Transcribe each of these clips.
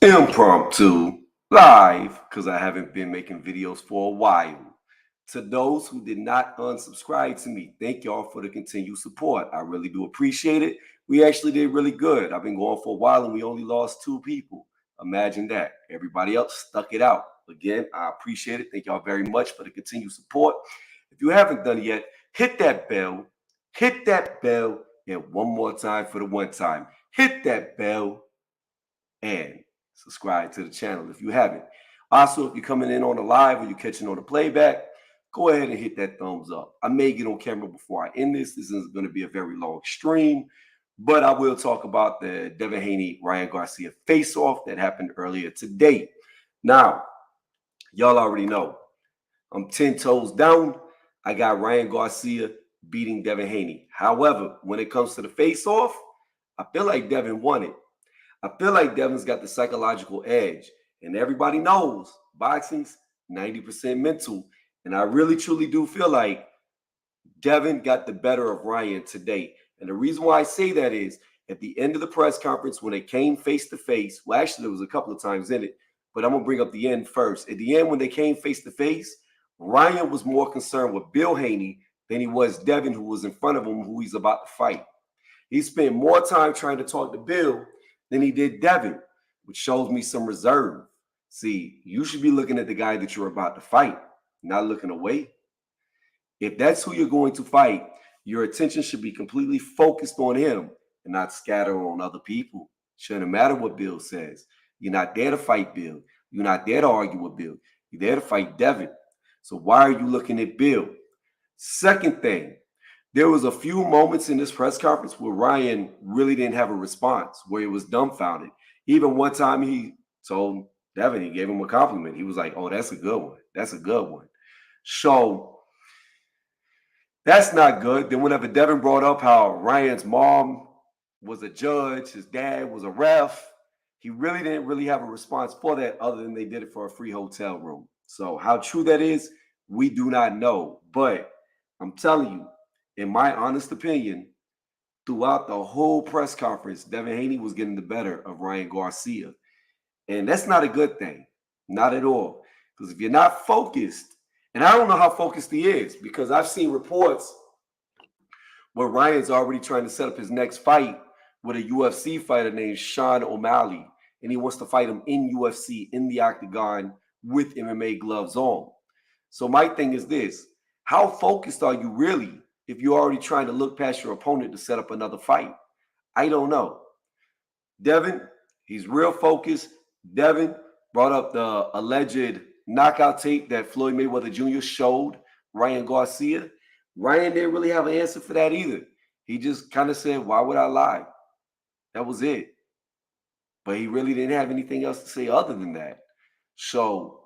Impromptu live because I haven't been making videos for a while. To those who did not unsubscribe to me, thank y'all for the continued support. I really do appreciate it. We actually did really good. I've been going for a while and we only lost 2 people. Imagine that. Everybody else stuck it out. Again, I appreciate it. Thank y'all very much for the continued support. If you haven't done it yet, hit that bell, and one more time for the one time. Hit that bell and subscribe to the channel if you haven't. Also, if you're coming in on the live or you're catching on the playback, go ahead and hit that thumbs up. I may get on camera before I end this. This is going to be a very long stream, but I will talk about the Devin Haney, Ryan Garcia face-off that happened earlier today. Now, y'all already know I'm 10 toes down. I got Ryan Garcia beating Devin Haney. However, when it comes to the face-off, I feel like Devin won it. I feel like Devin's got the psychological edge, and everybody knows boxing's 90% mental. And I really, truly do feel like Devin got the better of Ryan today. And the reason why I say that is at the end of the press conference, when they came face to face, well, actually, there was a couple of times in it, but I'm going to bring up the end first. At the end, when they came face to face, Ryan was more concerned with Bill Haney than he was Devin, who was in front of him, who he's about to fight. He spent more time trying to talk to Bill than he did Devin, which shows me some reserve. See, you should be looking at the guy that you're about to fight, not looking away. If that's who you're going to fight, your attention should be completely focused on him and not scattered on other people. Shouldn't matter what Bill says. You're not there to fight Bill. You're not there to argue with Bill. You're there to fight Devin. So why are you looking at Bill? Second thing, there was a few moments in this press conference where Ryan really didn't have a response, where he was dumbfounded. Even one time he told Devin, he gave him a compliment. He was like, oh, that's a good one. That's a good one. So that's not good. Then whenever Devin brought up how Ryan's mom was a judge, his dad was a ref, he really didn't really have a response for that other than they did it for a free hotel room. So how true that is, we do not know. But I'm telling you, in my honest opinion, throughout the whole press conference, Devin Haney was getting the better of Ryan Garcia. And that's not a good thing. Not at all. Because if you're not focused, and I don't know how focused he is, because I've seen reports where Ryan's already trying to set up his next fight with a UFC fighter named Sean O'Malley. And he wants to fight him in UFC, in the octagon, with MMA gloves on. So my thing is this. How focused are you really if you're already trying to look past your opponent to set up another fight? I don't know. Devin, he's real focused. Devin brought up the alleged knockout tape that Floyd Mayweather Jr. showed Ryan Garcia. Ryan didn't really have an answer for that either. He just kind of said, why would I lie? That was it. But he really didn't have anything else to say other than that. So,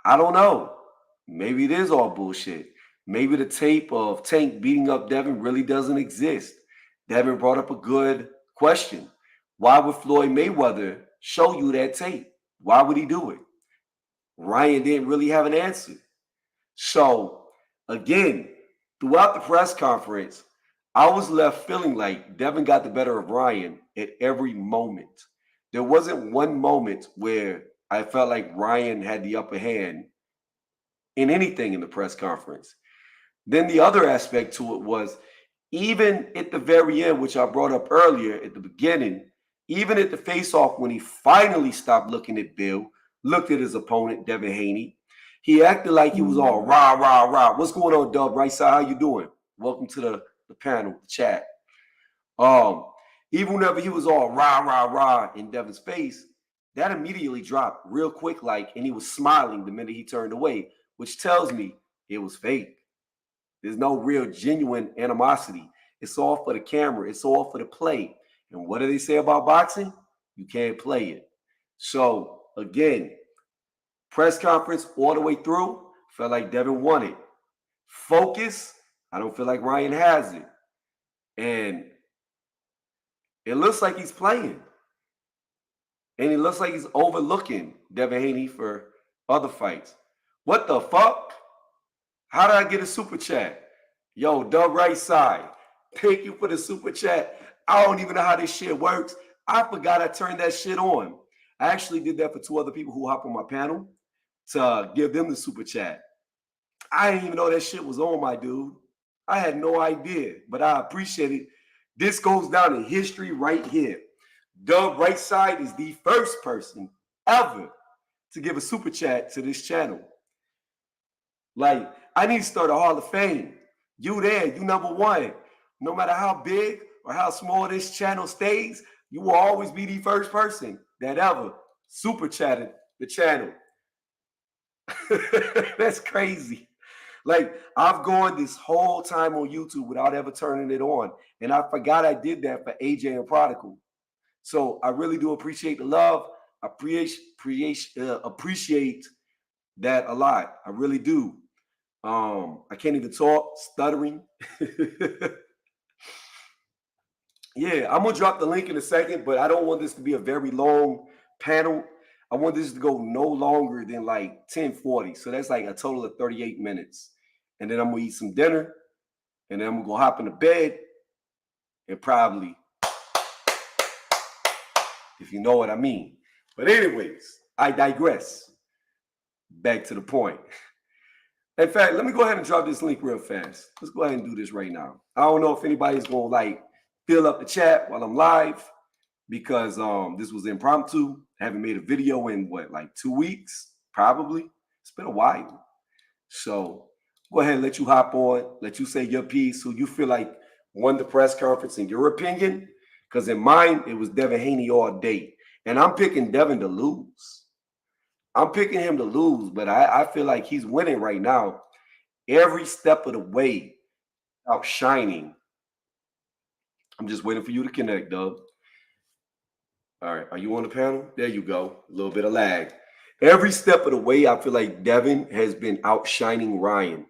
I don't know. Maybe it is all bullshit. Maybe the tape of Tank beating up Devin really doesn't exist. Devin brought up a good question. Why would Floyd Mayweather show you that tape? Why would he do it? Ryan didn't really have an answer. So, again, throughout the press conference, I was left feeling like Devin got the better of Ryan at every moment. There wasn't one moment where I felt like Ryan had the upper hand in anything in the press conference. Then the other aspect to it was, even at the very end, which I brought up earlier at the beginning, even at the face-off when he finally stopped looking at Bill, looked at his opponent, Devin Haney, he acted like he was all rah, rah, rah. What's going on, Dub? Right side, how you doing? Welcome to the panel, the chat. Even whenever he was all rah, rah, rah in Devin's face, that immediately dropped real quick, and he was smiling the minute he turned away, which tells me it was fake. There's no real genuine animosity. It's all for the camera. It's all for the play. And what do they say about boxing? You can't play it. So, again, press conference all the way through, felt like Devin won it. Focus, I don't feel like Ryan has it. And it looks like he's playing. And it looks like he's overlooking Devin Haney for other fights. What the fuck? How did I get a super chat? Yo, Dub Right Side. Thank you for the super chat. I don't even know how this shit works. I forgot I turned that shit on. I actually did that for 2 other people who hop on my panel to give them the super chat. I didn't even know that shit was on, my dude. I had no idea, but I appreciate it. This goes down in history right here. Dub Right Side is the first person ever to give a super chat to this channel. Like, I need to start a Hall of Fame. You there, you number one. No matter how big or how small this channel stays, you will always be the first person that ever super chatted the channel. That's crazy. Like, I've gone this whole time on YouTube without ever turning it on. And I forgot I did that for AJ and Prodigal. So I really do appreciate the love. I appreciate that a lot. I really do. I can't even talk, stuttering. Yeah, I'm gonna drop the link in a second, but I don't want this to be a very long panel. I want this to go no longer than like 10:40. So that's like a total of 38 minutes. And then I'm gonna eat some dinner, and then I'm gonna go hop into bed, and probably, if you know what I mean. But anyways, I digress. Back to the point. In fact, let me go ahead and drop this link real fast. Let's go ahead and do this right now. I don't know if anybody's gonna like fill up the chat while I'm live, because this was impromptu. I haven't made a video in what, like 2 weeks, probably. It's been a while. So go ahead and let you hop on, let you say your piece, who you feel like won the press conference in your opinion. Because in mine, it was Devin Haney all day. And I'm picking Devin to lose. I'm picking him to lose, but I feel like he's winning right now. Every step of the way, outshining. I'm just waiting for you to connect, Doug. All right, are you on the panel? There you go. A little bit of lag. Every step of the way, I feel like Devin has been outshining Ryan.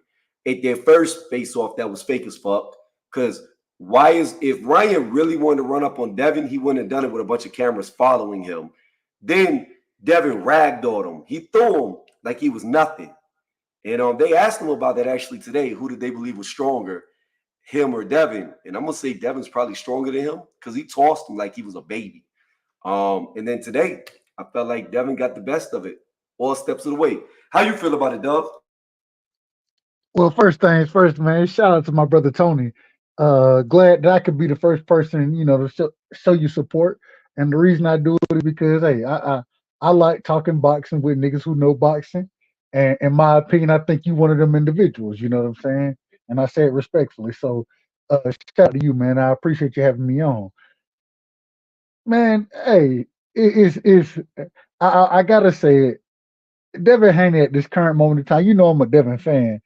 At their first face-off, that was fake as fuck. Because if Ryan really wanted to run up on Devin, he wouldn't have done it with a bunch of cameras following him. Then Devin ragdolled him. He threw him like he was nothing. And they asked him about that actually today. Who did they believe was stronger, him or Devin? And I'm going to say Devin's probably stronger than him because he tossed him like he was a baby. And then today, I felt like Devin got the best of it all steps of the way. How you feel about it, Dove? Well, first things first, man. Shout out to my brother Tony. Glad that I could be the first person, to show you support. And the reason I do it is because, hey, I like talking boxing with niggas who know boxing. And in my opinion, I think you one of them individuals. You know what I'm saying? And I say it respectfully. So, shout out to you, man. I appreciate you having me on, man. Hey, it's I gotta say it. Devin Haney at this current moment in time. You know I'm a Devin fan,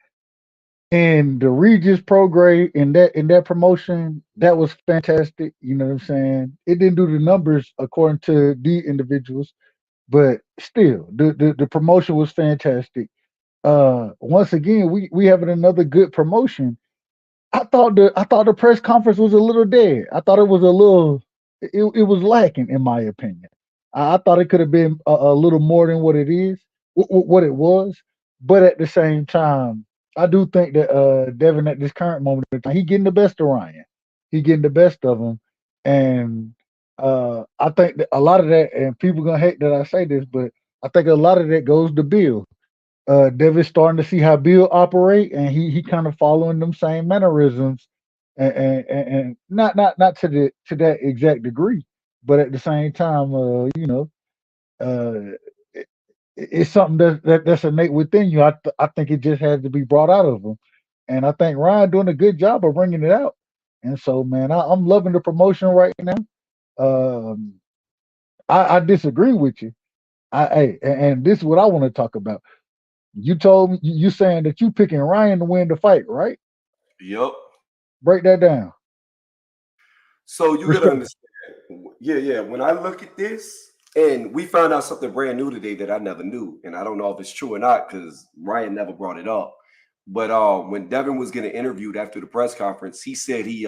and the Regis Prograde in that promotion, that was fantastic. You know what I'm saying? It didn't do the numbers according to the individuals, but still, the promotion was fantastic. Once again, we having another good promotion. I thought the press conference was a little dead. I thought it was a little it was lacking in my opinion. I thought it could have been a little more than what it is, what it was. But at the same time, I do think that Devin at this current moment in time, he getting the best of Ryan. He getting the best of him, and I think that a lot of that, and people gonna hate that I say this, but I think a lot of that goes to Bill. Devin's starting to see how Bill operate, and he kind of following them same mannerisms, and not to that exact degree, but at the same time, uh, it, it's something that's innate within you. I think it just has to be brought out of him, and I think Ryan doing a good job of bringing it out. And so, man, I'm loving the promotion right now. Um, I disagree with you. And this is what I want to talk about. You told me you saying that you picking Ryan to win the fight, right? Yep. Break that down. So you gotta Respect. understand. Yeah. When I look at this, and we found out something brand new today that I never knew, and I don't know if it's true or not because Ryan never brought it up. But when Devin was getting interviewed after the press conference, he said he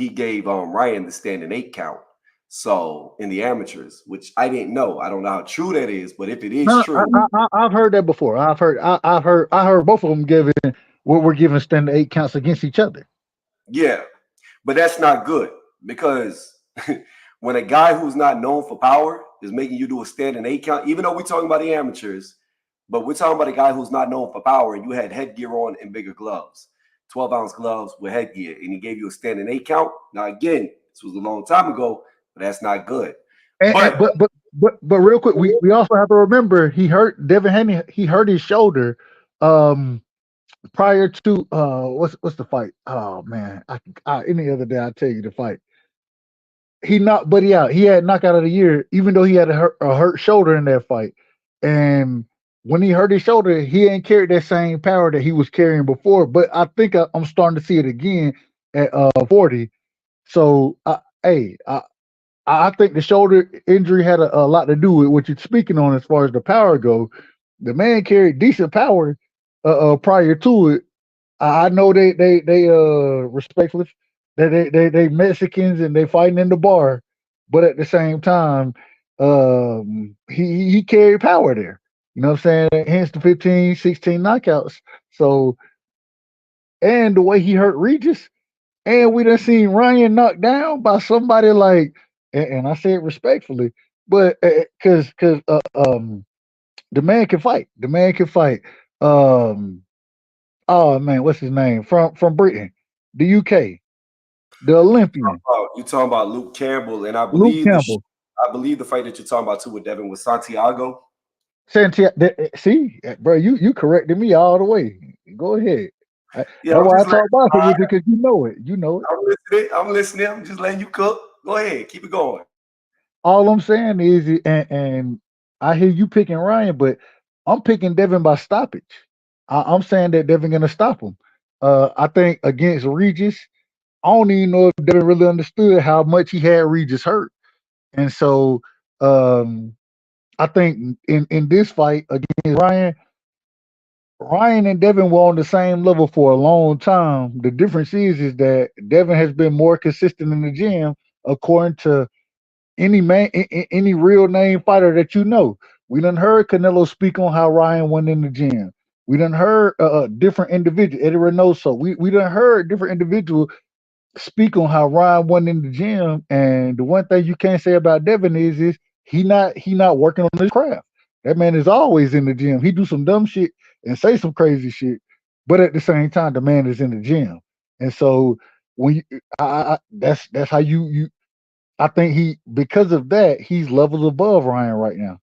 gave Ryan the standing 8 count. So in the amateurs, which I didn't know. I don't know how true that is, but if it is No, true, I've heard that before. I've heard both of them giving what we're giving standard 8 counts against each other. yeah. But that's not good because When a guy who's not known for power is making you do a standing 8 count, even though we're talking about the amateurs, but we're talking about a guy who's not known for power, and you had headgear on and bigger gloves, 12-ounce gloves with headgear, and he gave you a standing 8 count. Now, again, this was a long time ago, but that's not good. And, But but real quick, we also have to remember he hurt Devin Haney. He hurt his shoulder prior to what's the fight? Oh man, any other day I'll tell you the fight. He knocked Buddy out. He had knockout of the year, even though he had a hurt shoulder in that fight. And when he hurt his shoulder, he ain't carried that same power that he was carrying before. But I think I'm starting to see it again at 40. So, I think the shoulder injury had a lot to do with what you're speaking on as far as the power go. The man carried decent power prior to it. I know they respectfully that they Mexicans and they fighting in the bar, but at the same time, he carried power there. You know what I'm saying? Hence the 15, 16 knockouts. So and the way he hurt Regis, and we done seen Ryan knocked down by somebody like, and I say it respectfully, but because the man can fight. The man can fight. Um, oh man, what's his name from Britain, the UK, the Olympian, you're talking about Luke Campbell, and I Luke believe Campbell. I believe the fight that you're talking about too with Devin was Santiago. Santiago, see, bro, you corrected me all the way. Go ahead. Yeah, That's I'm why I just talk letting. boxing with you because you know it. You know it. I'm listening. I'm listening. I'm just letting you cook. Go ahead. Keep it going. All I'm saying is, and I hear you picking Ryan, but I'm picking Devin by stoppage. I'm saying that Devin gonna stop him. I think against Regis, I don't even know if Devin really understood how much he had Regis hurt, and so um, I think in this fight against Ryan and Devin were on the same level for a long time. The difference is that Devin has been more consistent in the gym, according to any man, any real name fighter that you know. We done heard Canelo speak on how Ryan went in the gym. We done heard different individuals, Eddie Reynoso. We done heard different individuals speak on how Ryan went in the gym. And the one thing you can't say about Devin is he not working on his craft. That man is always in the gym. He do some dumb shit and say some crazy shit, but at the same time, the man is in the gym. And so when that's how you I think because of that, he's levels above Ryan right now.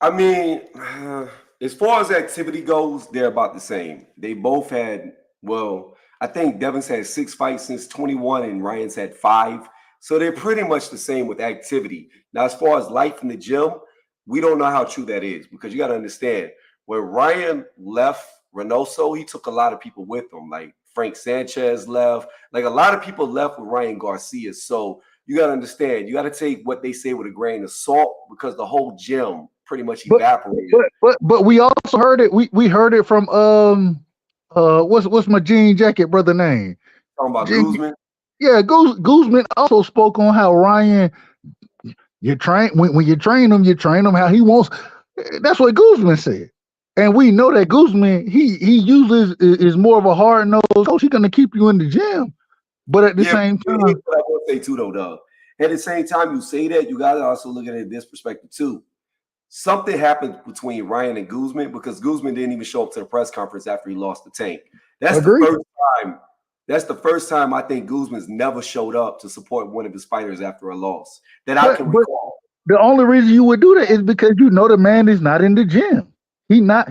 I mean, as far as activity goes, they're about the same. They both had, well, I think Devin's had 6 fights since 21 and Ryan's had 5. So they're pretty much the same with activity. Now, as far as life in the gym, we don't know how true that is because you got to understand when Ryan left Reynoso, he took a lot of people with him. Like Frank Sanchez left. Like a lot of people left with Ryan Garcia. So you got to understand, you got to take what they say with a grain of salt because the whole gym pretty much But evaporated. but we also heard it. We heard it from what's my jean jacket brother name? Talking about Jean, Guzman. yeah, Guzman also spoke on how Ryan you train when you train him how he wants. That's what Guzman said. And we know that Guzman, he usually is more of a hard nosed coach. He's gonna keep you in the gym, but at the Yeah, same but here's time, what I want to say too, though, Doug. At the same time, you say that you got to also look at it this perspective too. Something happened between Ryan and Guzman because Guzman didn't even show up to the press conference after he lost the tank. That's the agree. first time. That's the first time I think Guzman's never showed up to support one of his fighters after a loss that I can But recall. the only reason you would do that is because you know the man is not in the gym. He not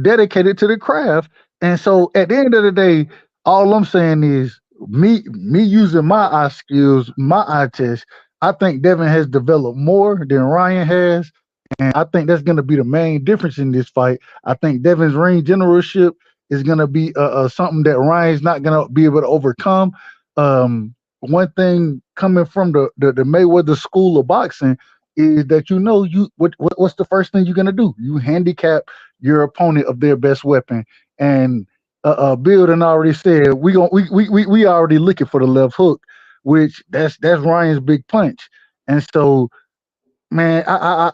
dedicated to the craft. And so at the end of the day, all I'm saying is me using my eye skills, my eye test. I think Devin has developed more than Ryan has, and I think that's going to be the main difference in this fight. I think Devin's ring generalship is going to be something that Ryan's not going to be able to overcome. One thing coming from the Mayweather school of boxing is that you know what's the first thing you're gonna do? You handicap your opponent of their best weapon. And Bill done already said we already looking for the left hook, which that's Ryan's big punch. And so, man, I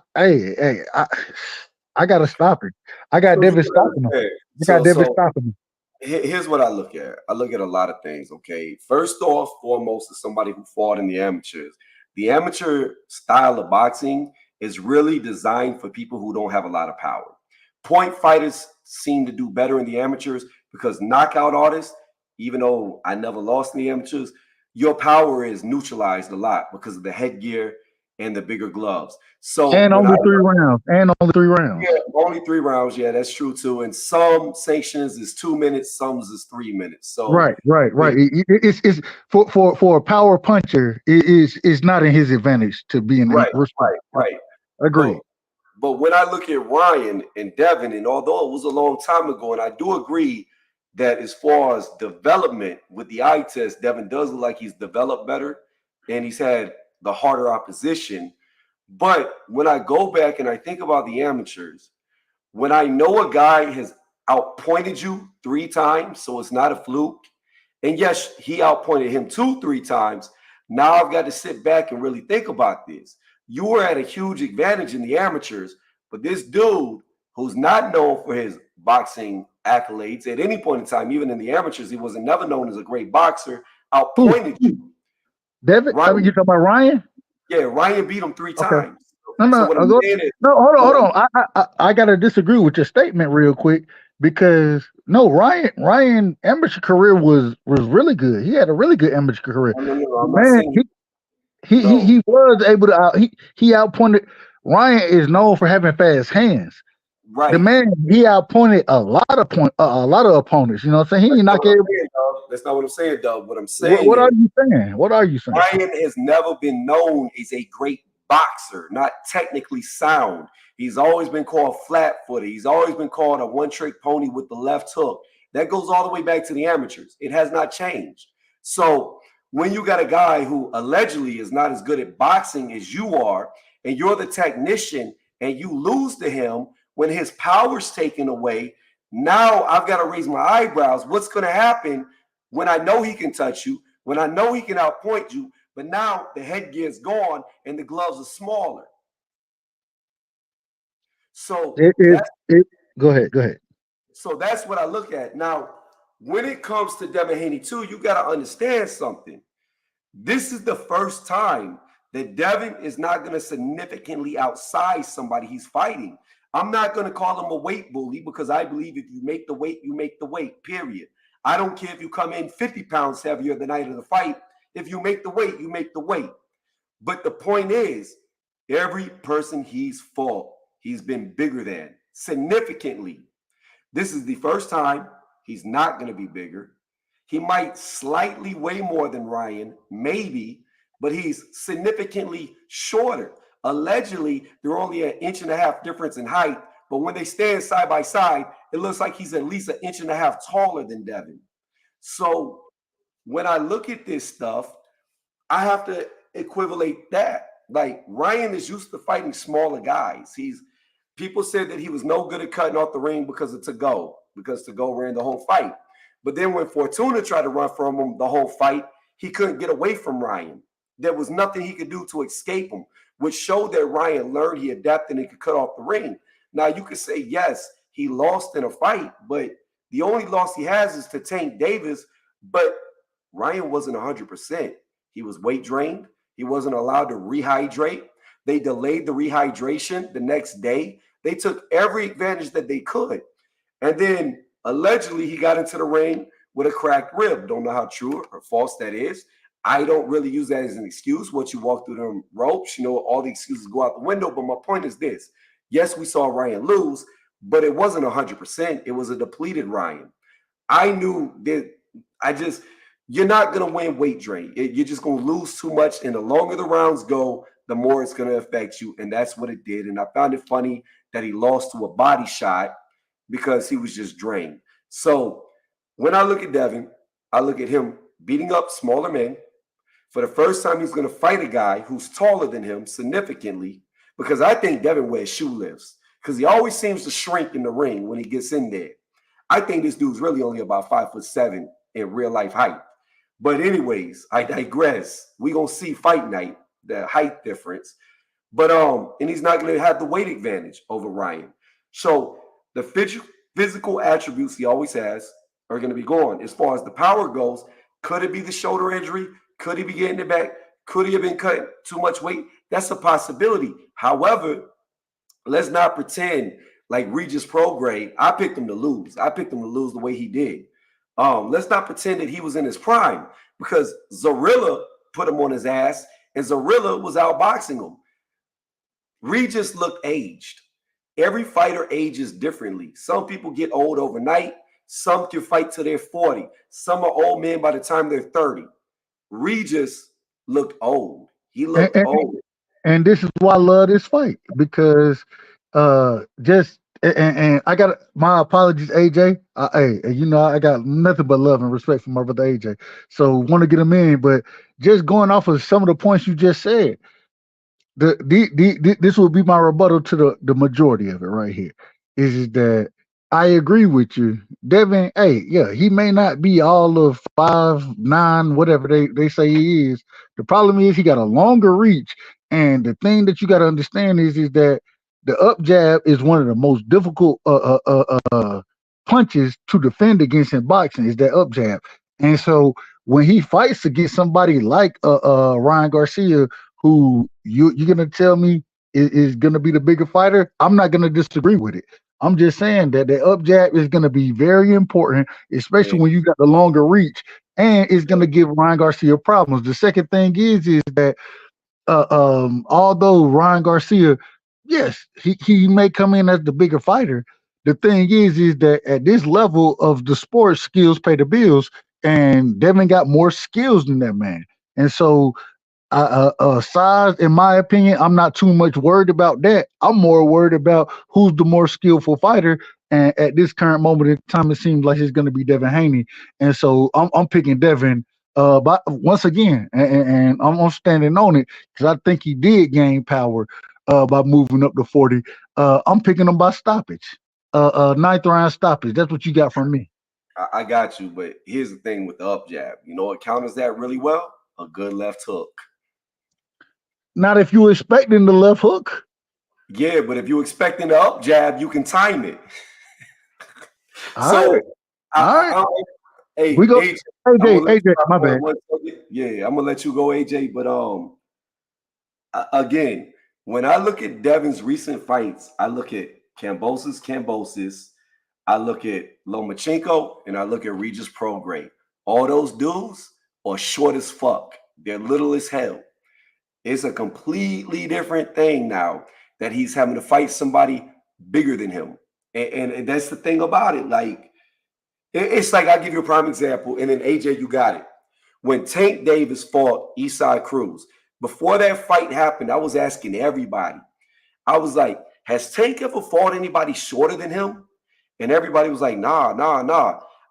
gotta stop it. I got So you Devin gotta stopping him. understand. I got So Devin so stopping him. Here's what I look at. I look at a lot of things. Okay, first off, foremost, as somebody who fought in the amateurs, the amateur style of boxing is really designed for people who don't have a lot of power. Point fighters seem to do better in the amateurs because knockout artists, even though I never lost in the amateurs, your power is neutralized a lot because of the headgear and the bigger gloves. So And when I only 3 rounds. And only 3 rounds. yeah, only 3 rounds. Yeah, that's true too. And some sanctions is 2 minutes, some is 3 minutes. So Right, right, right. it, It's for a power puncher. It is not in his advantage to be in right, respect. right, right. But Agreed. but when I look at Ryan and Devin, and although it was a long time ago, and I do agree that as far as development with the eye test, Devin does look like he's developed better and he's had the harder opposition. But when I go back and I think about the amateurs, when I know a guy has outpointed you 3 times, so it's not a fluke, and yes, he outpointed him 2, 3 times. Now I've got to sit back and really think about this. You were at a huge advantage in the amateurs, but this dude who's not known for his boxing accolades at any point in time, even in the amateurs, he wasn't never known as a great boxer, Who? outpointed you. David? I mean, Ryan, you talking about Ryan? yeah, Ryan beat him three Okay. times. No, So no, what I'm saying is, no. Hold on, go hold ahead. on. I gotta disagree with your statement real quick because no, Ryan amateur career was really good. He had a really good amateur career. No, no, no, no, The I'm not man, saying no. he was able to he outpointed. Ryan is known for having fast hands. The Right. man he outpointed a lot of opponents. You know what I'm saying? He That's not knock what I'm every. saying, Doug. That's not what I'm saying, Doug. What I'm What saying are is you saying? What are you saying? Ryan has never been known as a great boxer, not technically sound. He's always been called flat footed. He's always been called a one trick pony with the left hook. That goes all the way back to the amateurs. It has not changed. So when you got a guy who allegedly is not as good at boxing as you are, and you're the technician and you lose to him when his power's taken away, now I've got to raise my eyebrows. What's going to happen when I know he can touch you? When I know he can outpoint you, but now the headgear is gone and the gloves are smaller. So It is that's it. Go ahead. Go ahead. that's what I look at. Now, when it comes to Devin Haney too, you got to understand something. This is the first time that Devin is not going to significantly outsize somebody he's fighting. I'm not going to call him a weight bully because I believe if you make the weight, you make the weight, period. I don't care if you come in 50 pounds heavier the night of the fight. If you make the weight, you make the weight. But the point is, every person he's fought, he's been bigger than significantly. This is the first time he's not going to be bigger. He might slightly weigh more than Ryan, maybe, but he's significantly shorter. Allegedly, they're only an inch and a half difference in height, but when they stand side by side, it looks like he's at least an inch and a half taller than Devin. So when I look at this stuff, I have to equivalate that. Like Ryan is used to fighting smaller guys. He's people said that he was no good at cutting off the ring because of because to go ran the whole fight. But then when Fortuna tried to run from him the whole fight, he couldn't get away from Ryan. There was nothing he could do to escape him, which showed that Ryan learned, he adapted, and he could cut off the ring. Now you could say, yes, he lost in a fight, but the only loss he has is to Tank Davis. But Ryan wasn't 100%. He was weight drained. He wasn't allowed to rehydrate. They delayed the rehydration the next day. They took every advantage that they could. And then allegedly he got into the ring with a cracked rib. Don't know how true or false that is. I don't really use that as an excuse. Once you walk through them ropes, you know, all the excuses go out the window. But my point is this. Yes, we saw Ryan lose, but it wasn't 100%. It was a depleted Ryan. I knew that I just you're not gonna win weight drain. You're just gonna lose too much, and the longer the rounds go, the more it's gonna affect you, and that's what it did. And I found it funny that he lost to a body shot because he was just drained. So when I look at Devin, I look at him beating up smaller men. For the first time, he's going to fight a guy who's taller than him significantly because I think Devin wears shoe lifts because he always seems to shrink in the ring when he gets in there. I think this dude's really only about 5'7" in real life height. But anyways, I digress. We gonna see fight night, the height difference. But and he's not gonna have the weight advantage over Ryan. So the physical attributes he always has, are going to be gone. As far as the power goes, could it be the shoulder injury? Could he be getting it back? Could he have been cutting too much weight? That's a possibility. However, let's not pretend like Regis Prograde. I picked him to lose. I picked him to lose the way he did. Let's not pretend that he was in his prime because Zorilla put him on his ass and Zorilla was outboxing him. Regis looked aged. Every fighter ages differently. Some people get old overnight. Some can fight till they're 40. Some are old men by the time they're 30. Regis looked old. He looked old. And this is why I love this fight because and I got my apologies, AJ. Hey, I got nothing but love and respect for my brother AJ. So want to get him in, but just going off of some of the points you just said, this will be my rebuttal to the majority of it right here. Is that I agree with you, Devin. Hey, yeah, he may not be all of 5'9", whatever they say he is. The problem is he got a longer reach, and the thing that you got to understand is that the up jab is one of the most difficult punches to defend against in boxing. Is that up jab, and so when he fights against somebody like Ryan Garcia, who you're gonna tell me is gonna be the bigger fighter, I'm not gonna disagree with it. I'm just saying that the up jab is gonna be very important, especially when you got the longer reach, and it's gonna give Ryan Garcia problems. The second thing is that although Ryan Garcia, yes, he may come in as the bigger fighter. The thing is that at this level of the sport, skills pay the bills, and Devin got more skills than that man, and so size, in my opinion, I'm not too much worried about that. I'm more worried about who's the more skillful fighter. And at this current moment in time, it seems like it's going to be Devin Haney. And so I'm picking Devin. But once again, and I'm standing on it because I think he did gain power by moving up to 40. I'm picking him by stoppage, ninth round stoppage. That's what you got from me. I got you, but here's the thing with the up jab. You know what counters that really well? A good left hook. Not if you're expecting the left hook. Yeah, but if you're expecting the up jab, you can time it. All right. Hey, we go. AJ, my bad. Yeah, I'm gonna let you go, AJ. But again, when I look at Devin's recent fights, I look at Kambosos, I look at Lomachenko, and I look at Regis Prograde. All those dudes are short as fuck. They're little as hell. It's a completely different thing now that he's having to fight somebody bigger than him. And that's the thing about it. Like, it's like, I'll give you a prime example. And then, AJ, you got it. When Tank Davis fought Eastside Cruz, before that fight happened, I was asking everybody. I was like, has Tank ever fought anybody shorter than him? And everybody was like, nah.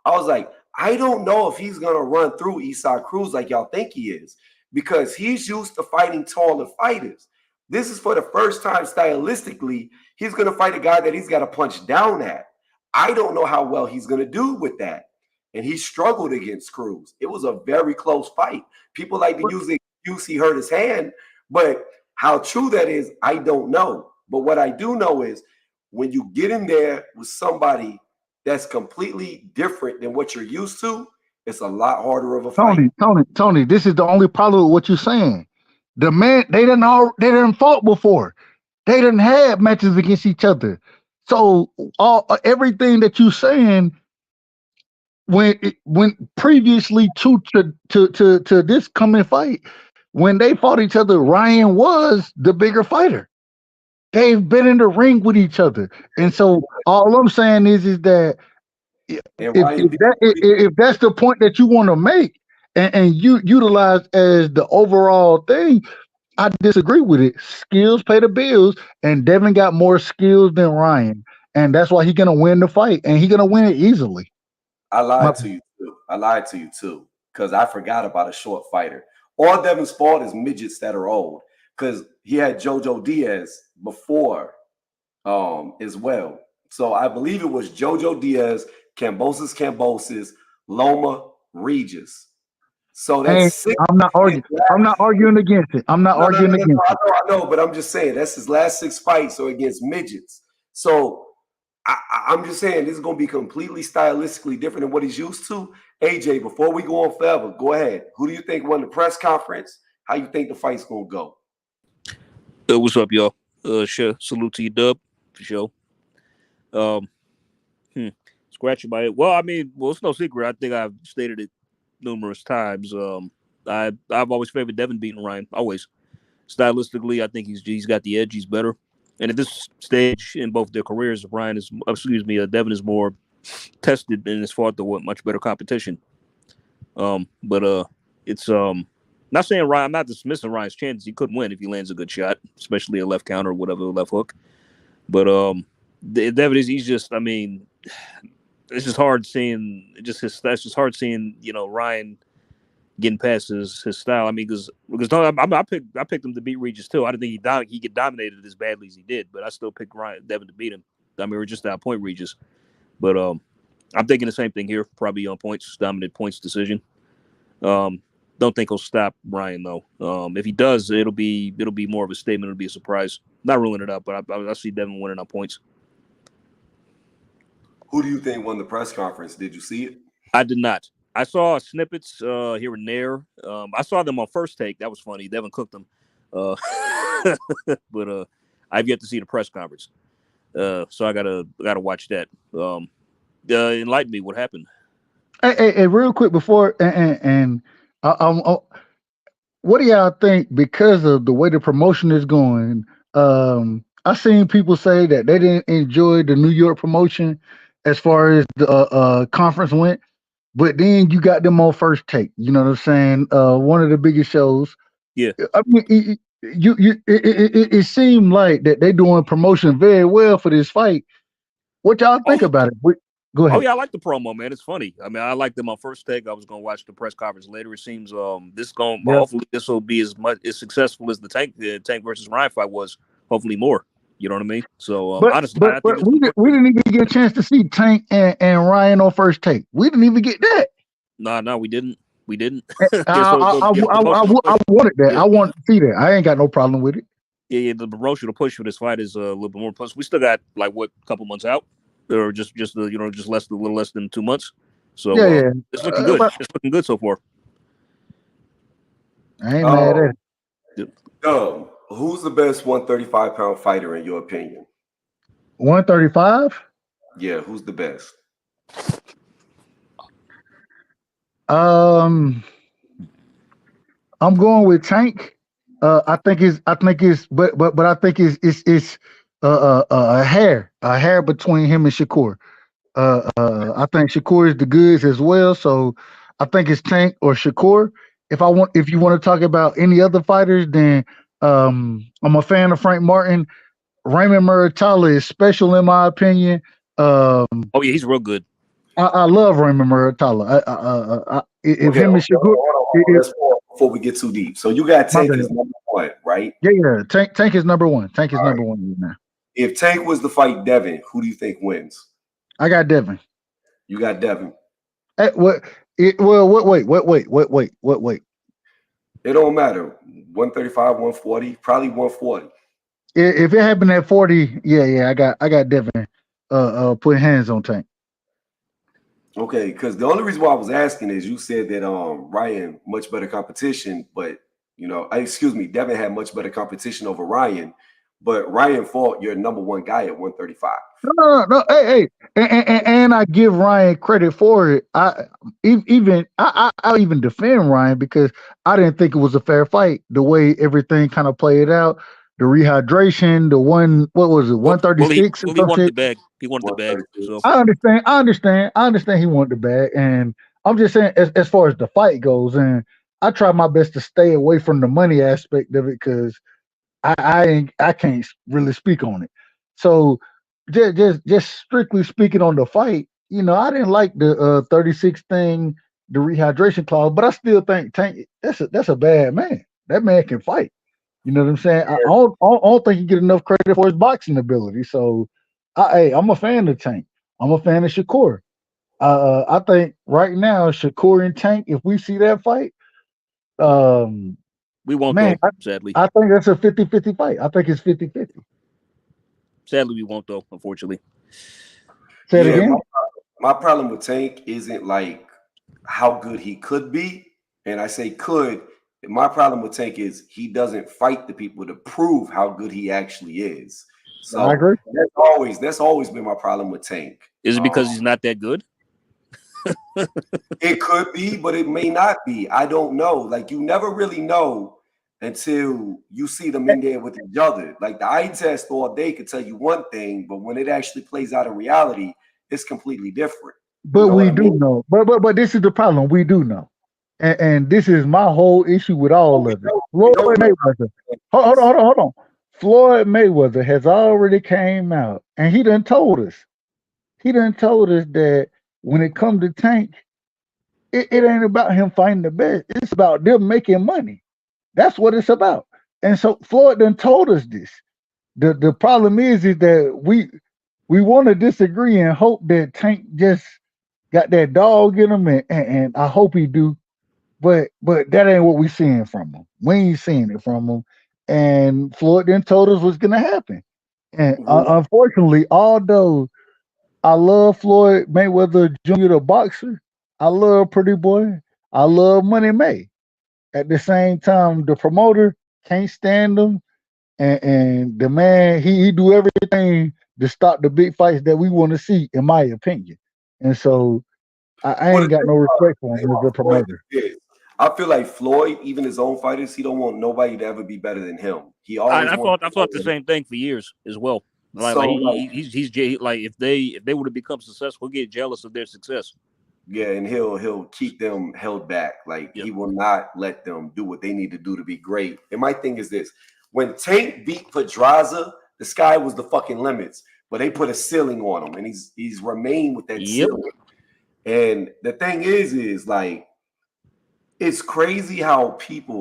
I was like, I don't know if he's going to run through Eastside Cruz like y'all think he is, because he's used to fighting taller fighters. This is for the first time stylistically, he's going to fight a guy that he's got to punch down at. I don't know how well he's going to do with that. And he struggled against Cruz. It was a very close fight. People like to use the excuse he hurt his hand, but how true that is, I don't know. But what I do know is when you get in there with somebody that's completely different than what you're used to, it's a lot harder of a fight. Tony, this is the only problem with what you're saying. The man, they didn't fought before. They didn't have matches against each other. So everything that you're saying, when previously to this coming fight, when they fought each other, Ryan was the bigger fighter. They've been in the ring with each other, and so all I'm saying is that if that's the point that you want to make and you utilize as the overall thing, I disagree with it. Skills pay the bills, and Devin got more skills than Ryan, and that's why he's gonna win the fight, and he's gonna win it easily. I lied to you too, because I forgot about a short fighter. All Devin's fault is midgets that are old, because he had Jojo Diaz before as well. So I believe it was Jojo Diaz, Kambosos, Loma, Regis. So that's six. I'm not arguing against it. I'm not arguing against it. I know, but I'm just saying that's his last 6 fights are against midgets. So I'm just saying this is going to be completely stylistically different than what he's used to. AJ, before we go on forever, go ahead. Who do you think won the press conference? How you think the fight's going to go? What's up, y'all? Sure. Salute to you, Dub, for sure. Um, Scratching my head. Well, I mean, it's no secret. I think I've stated it numerous times. I've always favored Devin beating Ryan. Always. Stylistically, I think he's got the edge. He's better. And at this stage in both their careers, Devin is more tested and has fought the much better competition. But it's not saying Ryan. I'm not dismissing Ryan's chances. He could win if he lands a good shot, especially a left counter or whatever, left hook. But Devin he's just. I mean, it's just hard seeing that's just hard seeing Ryan getting past his style. I mean, because I picked him to beat Regis too. I didn't think he get dominated as badly as he did, but I still picked Devin to beat him. I mean, we're just outpoint Regis, but I'm thinking the same thing here. Probably on points, dominant points decision. Don't think he'll stop Ryan though. If he does, it'll be more of a statement. It'll be a surprise. Not ruling it out, but I see Devin winning on points. Who do you think won the press conference? Did you see it? I did not. I saw snippets here and there. I saw them on First Take. That was funny. Devin cooked them. But I've yet to see the press conference. So I gotta watch that. Enlighten me. What happened? Hey, real quick before and what do y'all think because of the way the promotion is going? I seen people say that they didn't enjoy the New York promotion as far as the conference went, but then you got them on First Take. You know what I'm saying? One of the biggest shows. Yeah. I mean, it seemed like that they doing promotion very well for this fight. What y'all think about it? Go ahead. Oh yeah, I like the promo, man. It's funny. I mean, I liked them on First Take. I was gonna watch the press conference later. It seems hopefully this will be as successful as the Tank versus Ryan fight was. Hopefully more. You know what I mean? So honestly, I think we didn't even get a chance to see Tank and Ryan on First Take. We didn't even get that. No, we didn't. We didn't. I wanted that. Yeah. I wanted to see that. I ain't got no problem with it. Yeah. The promotional push for this fight is a little bit more. Plus, we still got like a couple months out, or just a little less than 2 months. So it's looking good. It's looking good so far. I ain't mad at it. Who's the best 135-pound fighter in your opinion? 135? Yeah, who's the best? I'm going with Tank. I think it's a hair between him and Shakur. I think Shakur is the goods as well, so I think it's Tank or Shakur. If you want to talk about any other fighters, then I'm a fan of Frank Martin. Raymond Muratalla is special in my opinion. Oh yeah, he's real good. I love Raymond Muratalla. If him and Shakur, before we get too deep, so you got Tank as number one, right? Yeah. Tank is number one. Tank is number one now. If Tank was to fight Devin, who do you think wins? I got Devin. You got Devin. Hey, wait. It don't matter. 135, 140, probably 140. If it happened at 40, yeah, I got Devin putting hands on Tank. Okay, because the only reason why I was asking is you said that Ryan much better competition, but Devin had much better competition over Ryan, but Ryan fought your number one guy at 135. No. Hey, and I give Ryan credit for it. I even defend Ryan because I didn't think it was a fair fight. The way everything kind of played out, the rehydration, the one, what was it, 136? He wanted the bag. He wanted the bag. So I understand. He wanted the bag, and I'm just saying as far as the fight goes, and I try my best to stay away from the money aspect of it because I can't really speak on it. So just strictly speaking on the fight, I didn't like the 36 thing, the rehydration clause, but I still think Tank that's a bad man. That man can fight. You know what I'm saying? I don't think he get enough credit for his boxing ability. So I'm a fan of Tank. I'm a fan of Shakur. I think right now Shakur and Tank, if we see that fight, we won't though, sadly. I think that's a 50-50 fight. I think it's 50-50. Sadly, we won't though, unfortunately. Say it again. My problem with Tank isn't like how good he could be, and I say could. My problem with Tank is he doesn't fight the people to prove how good he actually is. So I agree. that's always been my problem with Tank. Is it because he's not that good? It could be, but it may not be. I don't know. Like you never really know until you see them in there with each other. Like the eye test all day could tell you one thing, but when it actually plays out in reality, it's completely different. But we do know. But this is the problem. We do know. And this is my whole issue with all of it. Floyd Mayweather. Hold on. Floyd Mayweather has already came out and he done told us. He done told us that when it comes to Tank, it ain't about him fighting the best. It's about them making money. That's what it's about. And so Floyd done told us this. The problem is that we want to disagree and hope that Tank just got that dog in him, and I hope he do. But that ain't what we seeing from him. We ain't seeing it from him. And Floyd then told us what's gonna happen. And unfortunately, although I love Floyd Mayweather Jr. the boxer, I love Pretty Boy, I love Money May. At the same time, the promoter can't stand him, and the man he do everything to stop the big fights that we want to see, in my opinion. And so I ain't got no respect for him as a promoter. I feel like Floyd, even his own fighters, he don't want nobody to ever be better than him. He always. I thought the same thing for years as well. He's like if they would have become successful, he'll get jealous of their success. Yeah, and he'll keep them held back. Like he will not let them do what they need to do to be great. And my thing is this: when Tank beat Pedraza, the sky was the fucking limits, but they put a ceiling on him, and he's remained with that ceiling. And the thing is like it's crazy how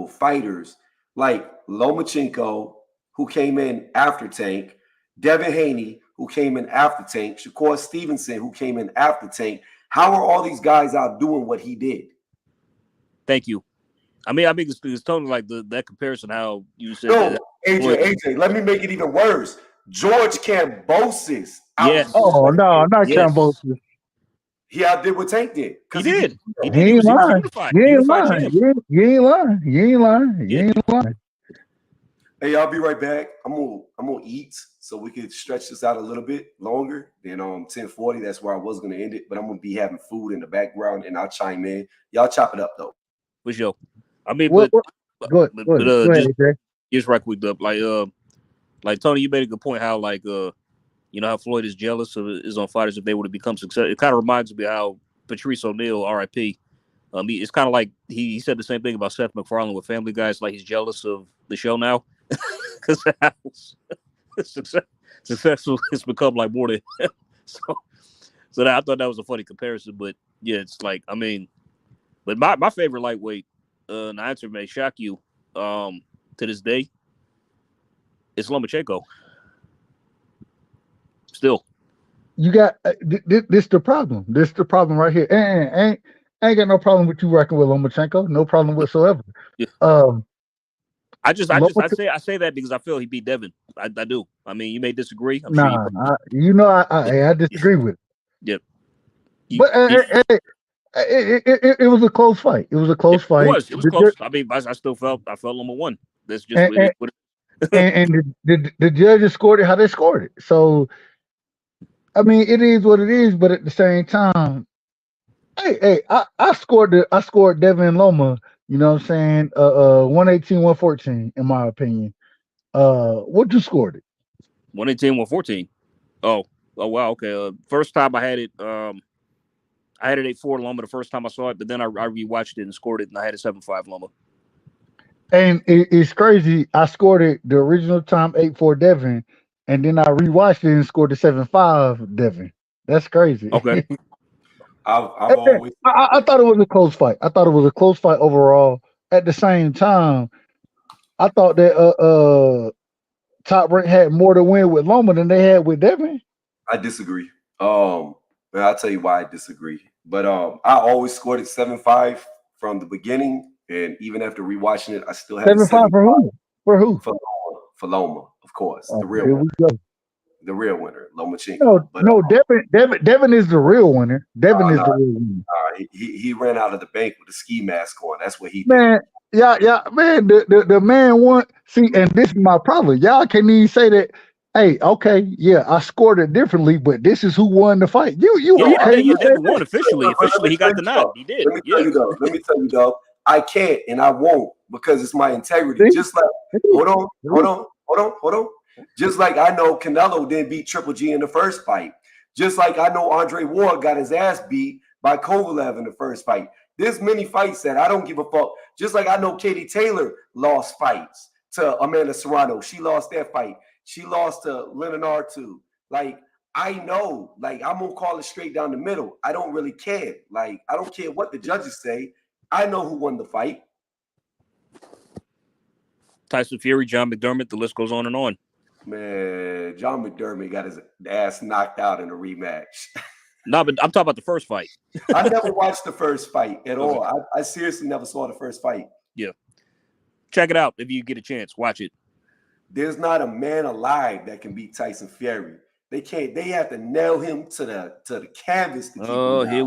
fighters like Lomachenko, who came in after Tank, Devin Haney, who came in after Tank, Shakur Stevenson, who came in after Tank. How are all these guys out doing what he did? Thank you. I mean, it's totally like that comparison. How you said no, that. AJ, let me make it even worse. George Kambosos. Yes. Oh no, not Kambosos. He outdid what Tank did. He did. He was unified. You ain't lying. You ain't lying. Hey, I'll be right back. I'm gonna eat so we can stretch this out a little bit longer than 10:40. That's where I was gonna end it, but I'm gonna be having food in the background and I'll chime in. Y'all chop it up though. For sure. I mean, go ahead, just right quick up. Like Tony, you made a good point. How how Floyd is jealous of his own fighters if they would have become successful. It kind of reminds me how Patrice O'Neal, R.I.P. It's kind of like he said the same thing about Seth MacFarlane with Family Guy. It's like he's jealous of the show now because successful has become like more than so I thought that was a funny comparison. But yeah, it's like but my favorite lightweight, and the answer may shock you, to this day, it's Lomachenko. Still, you got this the problem. This the problem right here. And ain't got no problem with you rocking with Lomachenko. No problem whatsoever. Yeah. I say that because I feel he beat Devin. I do. I mean, you may disagree. I'm sure I disagree with it. Yep. It was a close fight. It was a close fight. It was close. I mean, I felt number one. That's just and the judges scored it how they scored it. So I mean, it is what it is, but at the same time, I scored Devin Loma, you know what I'm saying? 118, 114, in my opinion. What you scored it? 118, 114. Oh wow, okay. First time I had it, I had it 8-4 Loma the first time I saw it, but then I rewatched it and scored it, and I had it 7-5 Loma. And it's crazy. I scored it the original time 8-4 Devin, and then I rewatched it and scored the 7-5 Devin. That's crazy. Okay. I thought it was a close fight. I thought it was a close fight overall. At the same time, I thought that Top Rank had more to win with Loma than they had with Devin. I disagree. And I'll tell you why I disagree. But I always scored it 7-5 from the beginning, and even after rewatching it, I still had 7-5 for who? For who? For Loma, of course. The real here one. we go. the real winner, Lomachenko. No, But no, Devin is the real winner. Devin is no, the real winner. he ran out of the bank with a ski mask on. That's what he did. Man, yeah, man. The man won. See, and this is my problem. Y'all can't even say that. Hey, okay, yeah, I scored it differently, but this is who won the fight. You okay? You said Devin won that. officially. Officially, he got the nod. He did. Let me tell you though. I can't and I won't because it's my integrity. See? Just like hold on. Just like I know Canelo didn't beat Triple G in the first fight. Just like I know Andre Ward got his ass beat by Kovalev in the first fight. There's many fights that I don't give a fuck. Just like I know Katie Taylor lost fights to Amanda Serrano. She lost that fight. She lost to Lennon R2. Like, I know, like, I'm gonna call it straight down the middle. I don't really care. Like, I don't care what the judges say. I know who won the fight. Tyson Fury, John McDermott, the list goes on and on. Man, John McDermott got his ass knocked out in a rematch. No, but I'm talking about the first fight. I never watched the first fight at all. I seriously never saw the first fight. Yeah. Check it out if you get a chance. Watch it. There's not a man alive that can beat Tyson Fury. They can't. They have to nail him to the canvas to keep him down. Here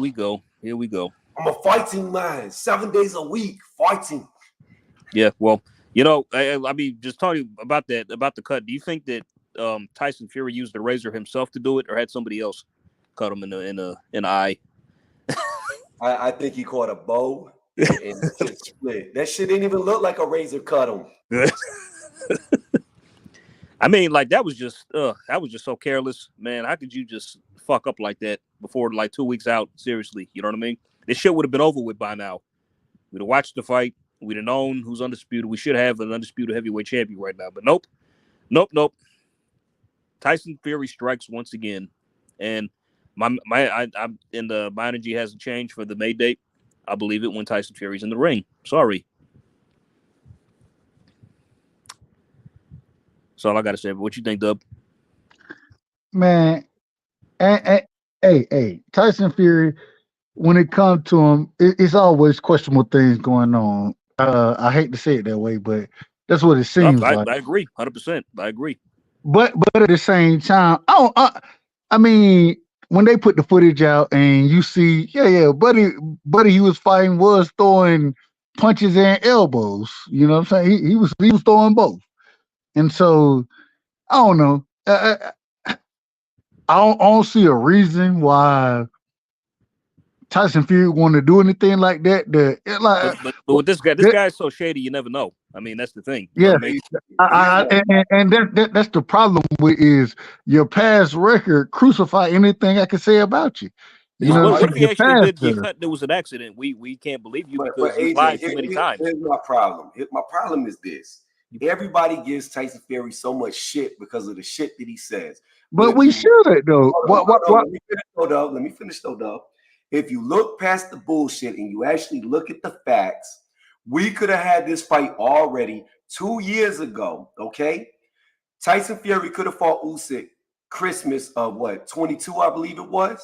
we go. I'm a fighting man. 7 days a week fighting. Yeah, well, you know, I mean, just talking about that, about the cut. Do you think that Tyson Fury used the razor himself to do it, or had somebody else cut him in the eye? I think he caught a bow and just split. That shit didn't even look like a razor cut him. I mean, like that was just so careless, man. How could you just fuck up like that before like 2 weeks out? Seriously, you know what I mean? This shit would have been over with by now. We'd have watched the fight. We'd have known who's undisputed. We should have an undisputed heavyweight champion right now, but nope. Tyson Fury strikes once again, and my energy hasn't changed for the May date. I believe it when Tyson Fury's in the ring. Sorry. That's all I got to say. But what you think, Dub? Man, hey, Tyson Fury, when it comes to him, it's always questionable things going on. I hate to say it that way, but that's what it seems like. I agree, 100%. I agree. But at the same time, I mean, when they put the footage out and you see, buddy, he was fighting was throwing punches and elbows. You know what I'm saying? He was throwing both, and so I don't know. I don't see a reason why Tyson Fury want to do anything like that. But with this guy's so shady, you never know. I mean, that's the thing. Yeah, I mean? and that's the problem with is your past record crucify anything I can say about you. You know, what if he actually did? Pastor. There was an accident. We can't believe you But because you lied too many times. Here's my problem. My problem is this. Everybody gives Tyson Fury so much shit because of the shit that he says. But we should though. Let me finish though, Dub. If you look past the bullshit and you actually look at the facts, we could have had this fight already 2 years ago. Okay, Tyson Fury could have fought Usyk Christmas of 22, I believe it was.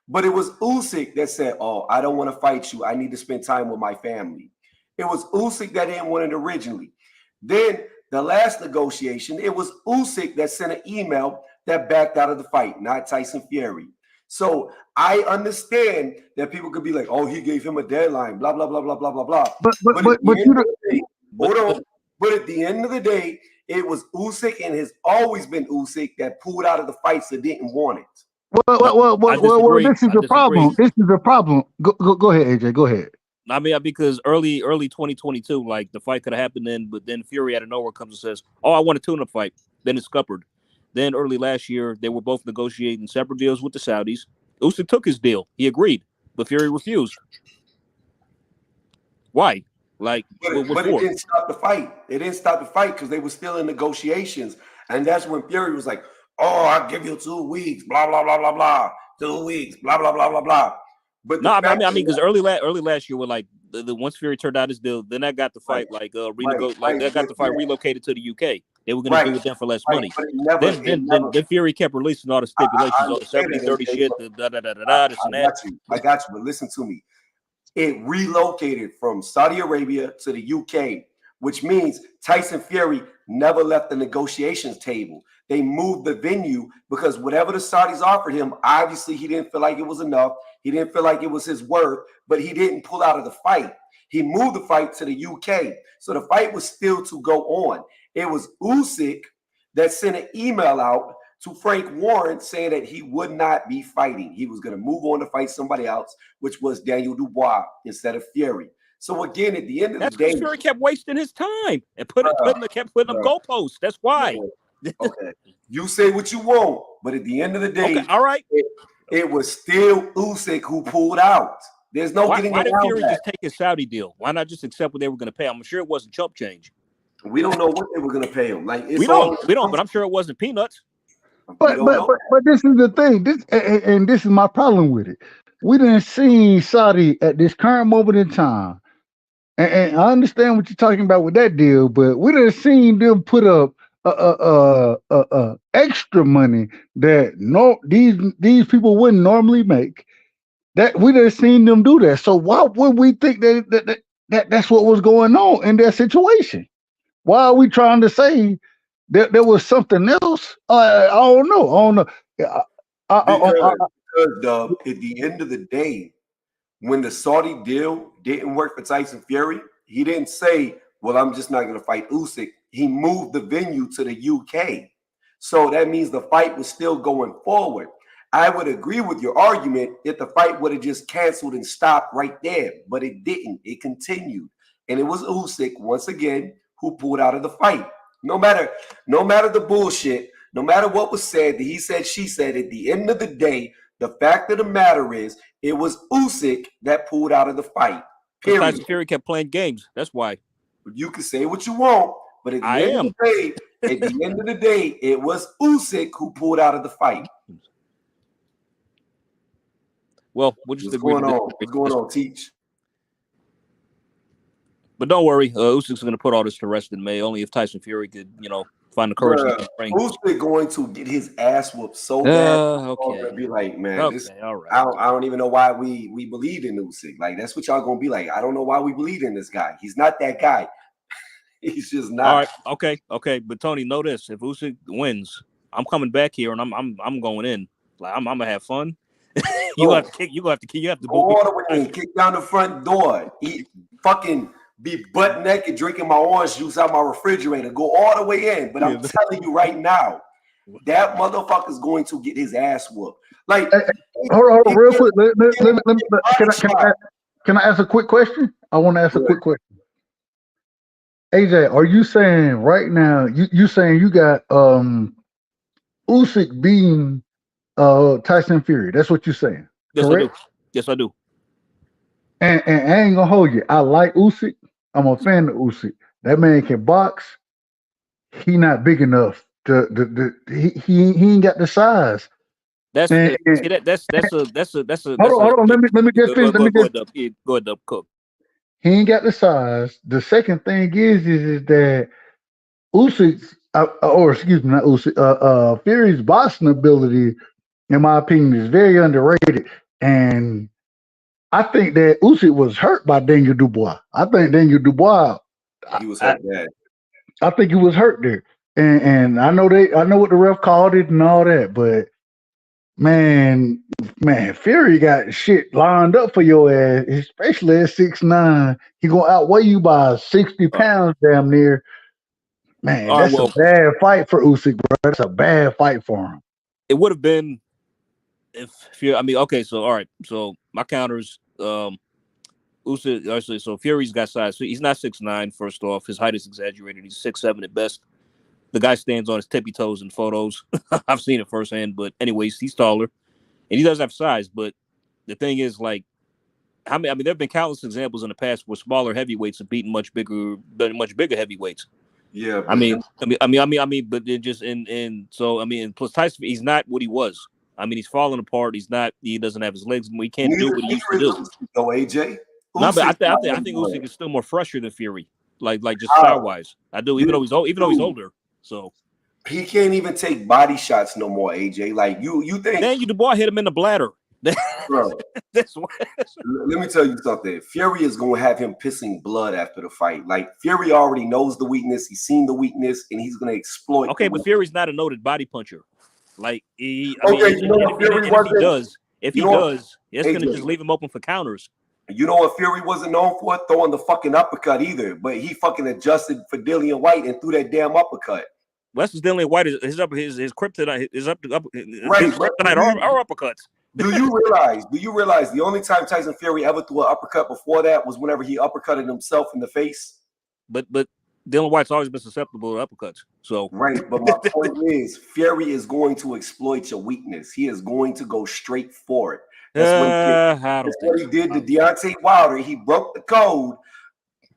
But it was Usyk that said, "Oh, I don't want to fight you. I need to spend time with my family." It was Usyk that didn't want it originally. Then the last negotiation, it was Usyk that sent an email that backed out of the fight, not Tyson Fury. So I understand that people could be like, "Oh, he gave him a deadline," blah blah blah blah blah blah blah. But at the end of the day, it was Usyk, and has always been Usyk that pulled out of the fights that didn't want it. Well, this is the problem. This is the problem. Go ahead, AJ. Go ahead. I mean, because early 2022, like the fight could have happened then, but then Fury out of nowhere comes and says, "Oh, I want a tune-up fight." Then it's scuppered. Then early last year, they were both negotiating separate deals with the Saudis. Usyk took his deal. He agreed, but Fury refused. Why? But it didn't stop the fight. It didn't stop the fight because they were still in negotiations. And that's when Fury was like, "Oh, I'll give you 2 weeks, blah, blah, blah, blah, blah. 2 weeks, blah, blah, blah, blah, blah." But no, I mean, because early last year, when like the once Fury turned out his deal, then that got the fight relocated to the UK. They were going to do with them for less money. Then Fury kept releasing all the stipulations, all the 70-30 shit, this and that. I got you, but listen to me. It relocated from Saudi Arabia to the UK which means Tyson Fury never left the negotiations table. They moved the venue because whatever the Saudis offered him, obviously he didn't feel like it was enough. He didn't feel like it was his worth, but he didn't pull out of the fight. He moved the fight to the UK. So the fight was still to go on. It was Usyk that sent an email out to Frank Warren saying that he would not be fighting. He was going to move on to fight somebody else, which was Daniel Dubois instead of Fury. So again, at the end of the day, Fury kept wasting his time and kept putting up goalposts. That's why. Okay, you say what you want, but at the end of the day, okay, all right, it was still Usyk who pulled out. There's no getting around that. Why did Fury just take his Saudi deal? Why not just accept what they were going to pay? I'm sure it wasn't chump change. We don't know what they were going to pay him. Like we don't, but I'm sure it wasn't peanuts. But this is the thing. This is my problem with it. We didn't see Saudi at this current moment in time, and I understand what you're talking about with that deal, but we didn't see them put up extra money that these people wouldn't normally make. That we didn't see them do that. So why would we think that's what was going on in their situation? Why are we trying to say that there was something else? I don't know. Because at the end of the day, when the Saudi deal didn't work for Tyson Fury, he didn't say, well, I'm just not going to fight Usyk. He moved the venue to the UK. So that means the fight was still going forward. I would agree with your argument if the fight would have just canceled and stopped right there, but it didn't. It continued. And it was Usyk, once again, who pulled out of the fight. No matter the bullshit, no matter what was said, that he said, she said, at the end of the day, the fact of the matter is, it was Usyk that pulled out of the fight. Period. Tyson Fury kept playing games. That's why. You can say what you want, but at the end of the day, it was Usyk who pulled out of the fight. Well, we'll just agree. What's going on, Teach? But don't worry, Usyk's going to put all this to rest in May. Only if Tyson Fury could, find the courage to bring. Usyk going to get his ass whooped so bad. Okay. Be like, man, all right. I don't even know why we believe in Usyk. Like, that's what y'all gonna be like. I don't know why we believe in this guy. He's not that guy. He's just not. All right, okay. But Tony, know this: if Usyk wins, I'm coming back here and I'm going in. Like I'm gonna have fun. You have to go all the way in, kick down the front door, be butt naked, drinking my orange juice out my refrigerator, go all the way in. But I'm telling you right now, that motherfucker's going to get his ass whooped. Like, hold on, real quick. Can I ask a quick question? I want to ask a quick question. AJ, are you saying right now? You saying you got Usyk beating Tyson Fury? That's what you're saying. Yes, correct? I do. Yes, I do. And I ain't gonna hold you. I like Usyk. I'm a fan of Usyk. That man can box. He not big enough to he ain't got the size. That's a hold on. Let me just finish. Go ahead, Cook. He ain't got the size. The second thing is that Usyk's not Usyk, Fury's boxing ability, in my opinion, is very underrated. And I think that Usyk was hurt by Daniel Dubois. I think Daniel Dubois, he was hurt bad. I think he was hurt there. And I know what the ref called it and all that, but man, Fury got shit lined up for your ass, especially at 6'9". He gonna outweigh you by 60 pounds damn near. Man, that's a bad fight for Usyk, bro. That's a bad fight for him. It would have been so all right. So my counters, Usyk actually. So Fury's got size. So he's not 6'9". First off, his height is exaggerated. He's 6'7" at best. The guy stands on his tippy toes in photos. I've seen it firsthand. But anyways, he's taller, and he does have size. But the thing is, like, there have been countless examples in the past where smaller heavyweights have beaten much bigger heavyweights. Yeah, but it just plus Tyson, he's not what he was. He's falling apart. He doesn't have his legs anymore. He can't do what he used to do. No, AJ. No, but I think Usyk is still more fresher than Fury. Like just style wise. I do, even though he's older. So he can't even take body shots no more, AJ. Like you think Daniel Dubois hit him in the bladder. Bro, That's what. let me tell you something. Fury is going to have him pissing blood after the fight. Like, Fury already knows the weakness. He's seen the weakness, and he's going to exploit. Okay, but Fury's not a noted body puncher. Like, you know what Fury wasn't? If he does, it's going to just leave him open for counters. You know what Fury wasn't known for? Throwing the fucking uppercut either. But he fucking adjusted for Dillian White and threw that damn uppercut. Wes's Dillian White is his kryptonite is up right, his kryptonite or uppercuts. Do you realize the only time Tyson Fury ever threw an uppercut before that was whenever he uppercutted himself in the face? But Dillian White's always been susceptible to uppercuts. So right, but my point is Fury is going to exploit your weakness. He is going to go straight for it. That's what he did to Deontay Wilder. He broke the code,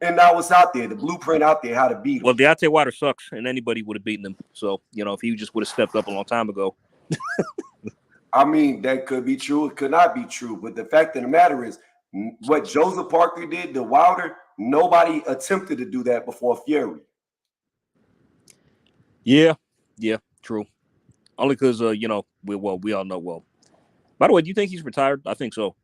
and now it's out there, the blueprint out there, how to beat him. Well, Deontay Wilder sucks, and anybody would have beaten him. So, if he just would have stepped up a long time ago. I mean, that could be true. It could not be true. But the fact of the matter is, what Joseph Parker did to Wilder, nobody attempted to do that before Fury. Yeah, true. Only because, we all know well. By the way, do you think he's retired? I think so.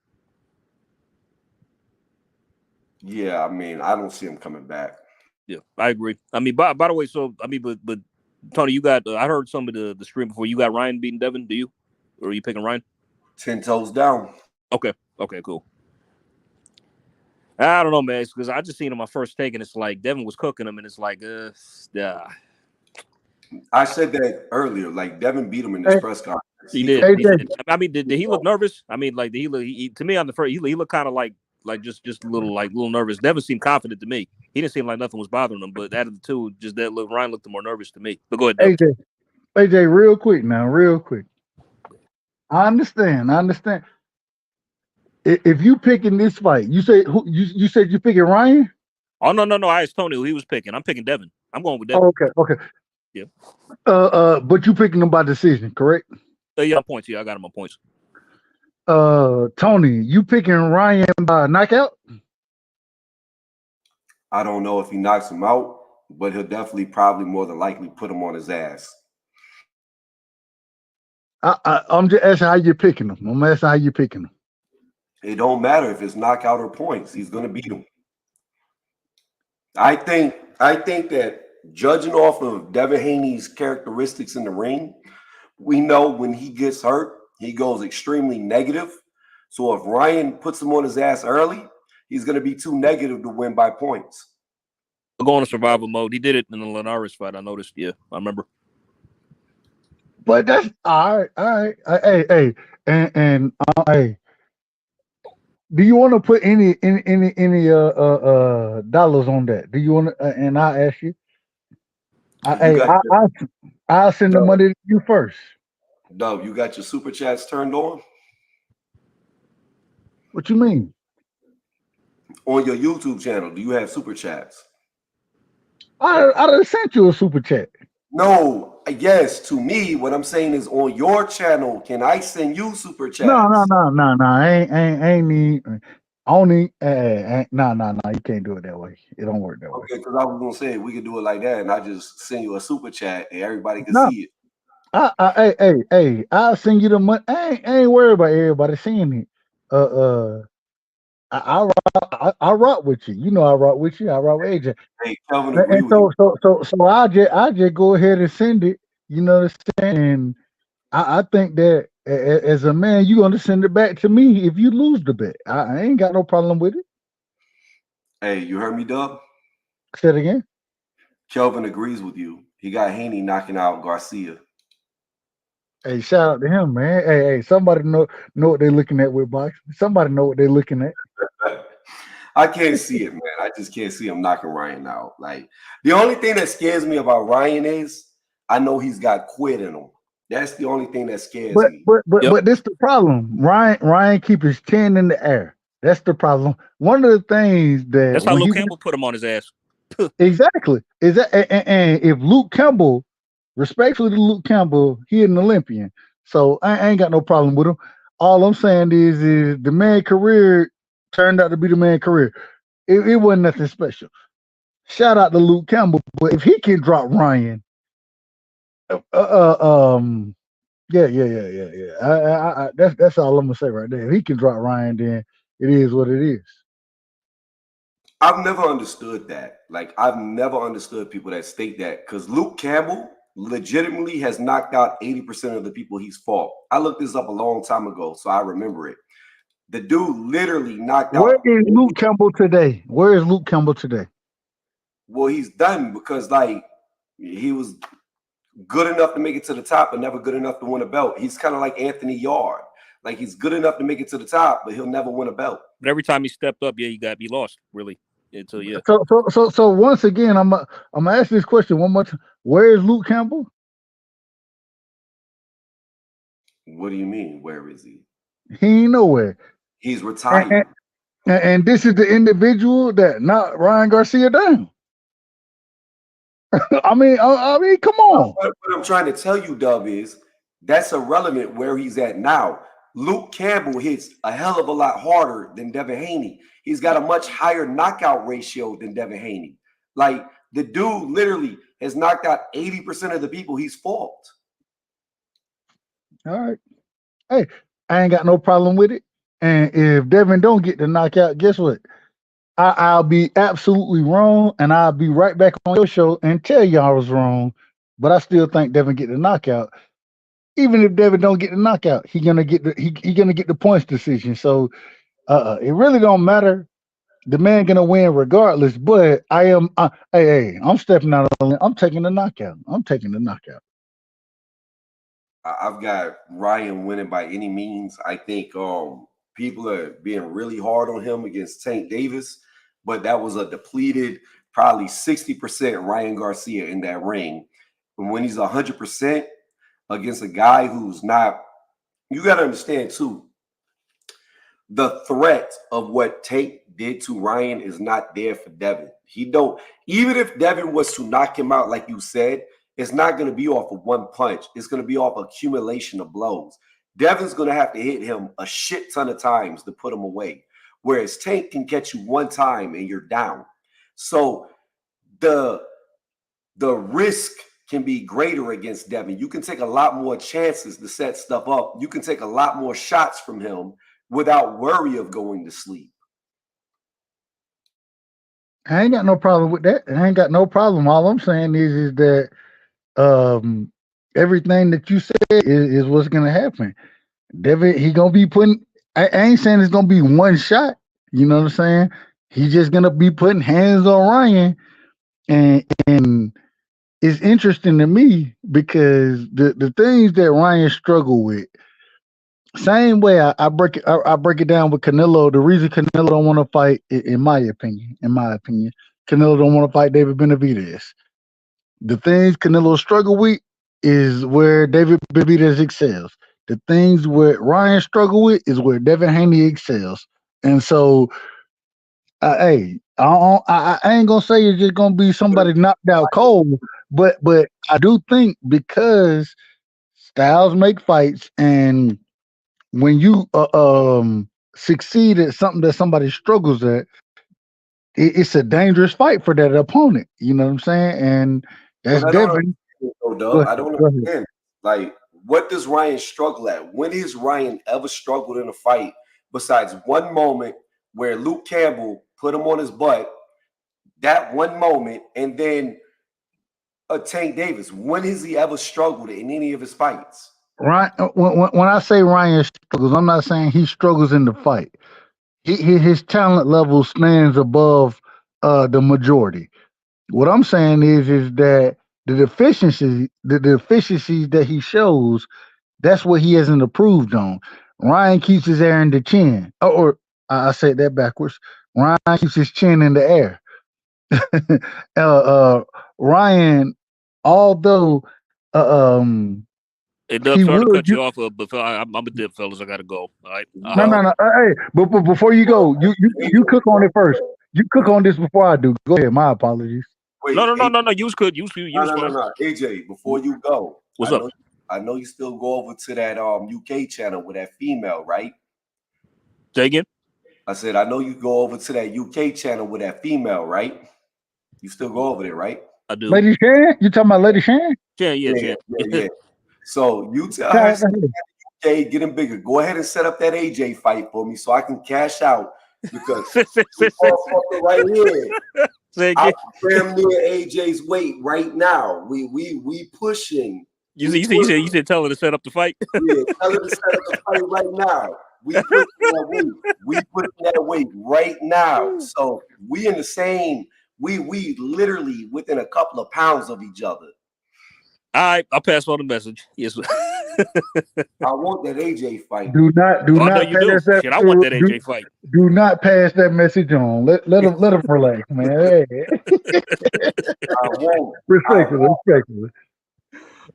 Yeah, I mean, I don't see him coming back. Yeah, I agree. I mean, by the way, but Tony, you got, I heard some of the stream before. You got Ryan beating Devin, do you? Or are you picking Ryan? 10 toes down. Okay, cool. I don't know, man, because I just seen him my first take, and it's like Devin was cooking him, and it's like, I said that earlier. Like, Devin beat him in this press conference. He did. I mean, did he look nervous? I mean, like, to me on the first, he looked kind of like just a little nervous. Devin seemed confident to me. He didn't seem like nothing was bothering him, but out of the two, just that look, Ryan looked more nervous to me. But go ahead, AJ, real quick. I understand. If you picking this fight, you said you picking Ryan? Oh no! I asked Tony who he was picking. I'm picking Devin. I'm going with Devin. Okay. Yeah. But you picking him by decision, correct? Yeah, points. Yeah, I got him on points. Tony, you picking Ryan by knockout? I don't know if he knocks him out, but he'll definitely probably more than likely put him on his ass. I'm just asking how you're picking him. It don't matter if it's knockout or points. He's going to beat him. I think that judging off of Devin Haney's characteristics in the ring, we know when he gets hurt, he goes extremely negative. So if Ryan puts him on his ass early, he's going to be too negative to win by points. Going to survival mode. He did it in the Linares fight. I noticed. Yeah, I remember. But that's all right. Hey, do you want to put any dollars on that? Do you want to? And I ask you. I'll send the money to you first. Dub, you got your super chats turned on? What you mean? On your YouTube channel, do you have super chats? I done sent you a super chat. No, yes, to me, what I'm saying is on your channel, can I send you super chats? No. Ain't need only no. You can't do it that way. It don't work that way. Okay, because I was gonna say we could do it like that, and I just send you a super chat and everybody can see it. I'll send you the money. I ain't worried about everybody seeing it. I rock with you. You know I rock with you. I rock with AJ. Hey, Kelvin, and so I just go ahead and send it. You know what I'm saying? And I think that as a man, you're gonna send it back to me if you lose the bet. I ain't got no problem with it. Hey, you heard me, Dub? Say it again. Kelvin agrees with you. He got Haney knocking out Garcia. Hey, shout out to him, man. Hey, somebody know what they're looking at with boxing. Somebody know what they're looking at. I can't see it, man. I just can't see him knocking Ryan out. Like, the only thing that scares me about Ryan is I know he's got quit in him. That's the only thing that scares me. But this the problem. Ryan keep his chin in the air. That's the problem. One of the things that's how Luke Campbell put him on his ass. Exactly. And if Luke Campbell, respectfully to Luke Campbell, he an Olympian, so I ain't got no problem with him. All I'm saying is the man career turned out to be the man career. It wasn't nothing special. Shout out to Luke Campbell, but if he can drop Ryan, Yeah. That's all I'm gonna say right there. If he can drop Ryan, then it is what it is. I've never understood that. Like, I've never understood people that state that because Luke Campbell legitimately has knocked out 80% of the people he's fought. I looked this up a long time ago, so I remember it. The dude literally knocked out. Where is Luke Campbell today? Where is Luke Campbell today? Well, he's done because, like, he was good enough to make it to the top, but never good enough to win a belt. He's kind of like Anthony Yard. Like, he's good enough to make it to the top, but he'll never win a belt. But every time he stepped up, yeah, he lost, really. Until yeah. So once again, I'm gonna ask this question one more time. Where is Luke Campbell? What do you mean? Where is he? He ain't nowhere. He's retired. And this is the individual that knocked Ryan Garcia down. I mean, come on. What I'm trying to tell you, Dub, is that's irrelevant where he's at now. Luke Campbell hits a hell of a lot harder than Devin Haney. He's got a much higher knockout ratio than Devin Haney. Like, the dude literally has knocked out 80% of the people he's fought. All right. Hey, I ain't got no problem with it. And if Devin don't get the knockout, guess what? I'll be absolutely wrong, and I'll be right back on your show and tell you I was wrong. But I still think Devin get the knockout. Even if Devin don't get the knockout, he gonna get the points decision. So it really don't matter. The man gonna win regardless. But I'm stepping out on it. I'm taking the knockout. I've got Ryan winning by any means. I think people are being really hard on him against Tank Davis, but that was a depleted, probably 60% Ryan Garcia in that ring. And when he's 100% against a guy who's not, you got to understand too, the threat of what Tank did to Ryan is not there for Devin. Even if Devin was to knock him out, like you said, it's not going to be off of one punch. It's going to be off accumulation of blows. Devin's going to have to hit him a shit ton of times to put him away, whereas Tank can catch you one time and you're down. So the risk can be greater against Devin. You can take a lot more chances to set stuff up. You can take a lot more shots from him without worry of going to sleep. I ain't got no problem with that. I ain't got no problem. All I'm saying is that everything that you said is what's gonna happen. Devin, he gonna be putting. I ain't saying it's gonna be one shot. You know what I'm saying? He's just gonna be putting hands on Ryan, and it's interesting to me because the things that Ryan struggled with. Same way I break it down with Canelo. The reason Canelo don't want to fight, in my opinion, Canelo don't want to fight David Benavidez. The things Canelo struggle with is where David Benavidez excels. The things where Ryan struggle with is where Devin Haney excels. And so, hey, I ain't gonna say it's just gonna be somebody knocked out cold, but I do think because styles make fights, and when you succeed at something that somebody struggles at, it's a dangerous fight for that opponent. You know what I'm saying? And that's Devin. I don't understand. Like, what does Ryan struggle at? When has Ryan ever struggled in a fight besides one moment where Luke Campbell put him on his butt? That one moment, and then Tank Davis. When has he ever struggled in any of his fights? Ryan, when I say Ryan struggles, I'm not saying he struggles in the fight. His talent level stands above the majority. What I'm saying is that the deficiencies that he shows, that's what he hasn't improved on. Ryan keeps his air in the chin, or I said that backwards. Ryan keeps his chin in the air. Ryan, although Hey, Dub, he sorry to would, cut you off, but I'm a dip, fellas. I gotta go. All right. no. Hey, but before you go, you cook on it first. You cook on this before I do. Go ahead. My apologies. Wait, No. You was good. You was fine. No. AJ, before you go, What's up? I know you still go over to that UK channel with that female, right? Say again? I said, I know you go over to that UK channel with that female, right? You still go over there, right? I do. Lady Shan? You talking about Lady Shan? Yeah. Yeah. So you tell her, AJ, get him bigger. Go ahead and set up that AJ fight for me so I can cash out because this motherfucker right here, I'm damn near AJ's weight right now. We pushing. You said tell her to set up the fight. Yeah, tell her to set up the fight right now. We pushing that weight. We pushing that weight right now. So we in the same. We literally within a couple of pounds of each other. All right, I'll pass on the message. Yes. I want that AJ fight. Do not pass that. Shit, I want that AJ fight. Do not pass that message on. Let him relax, man. Hey. I won't. Respectfully.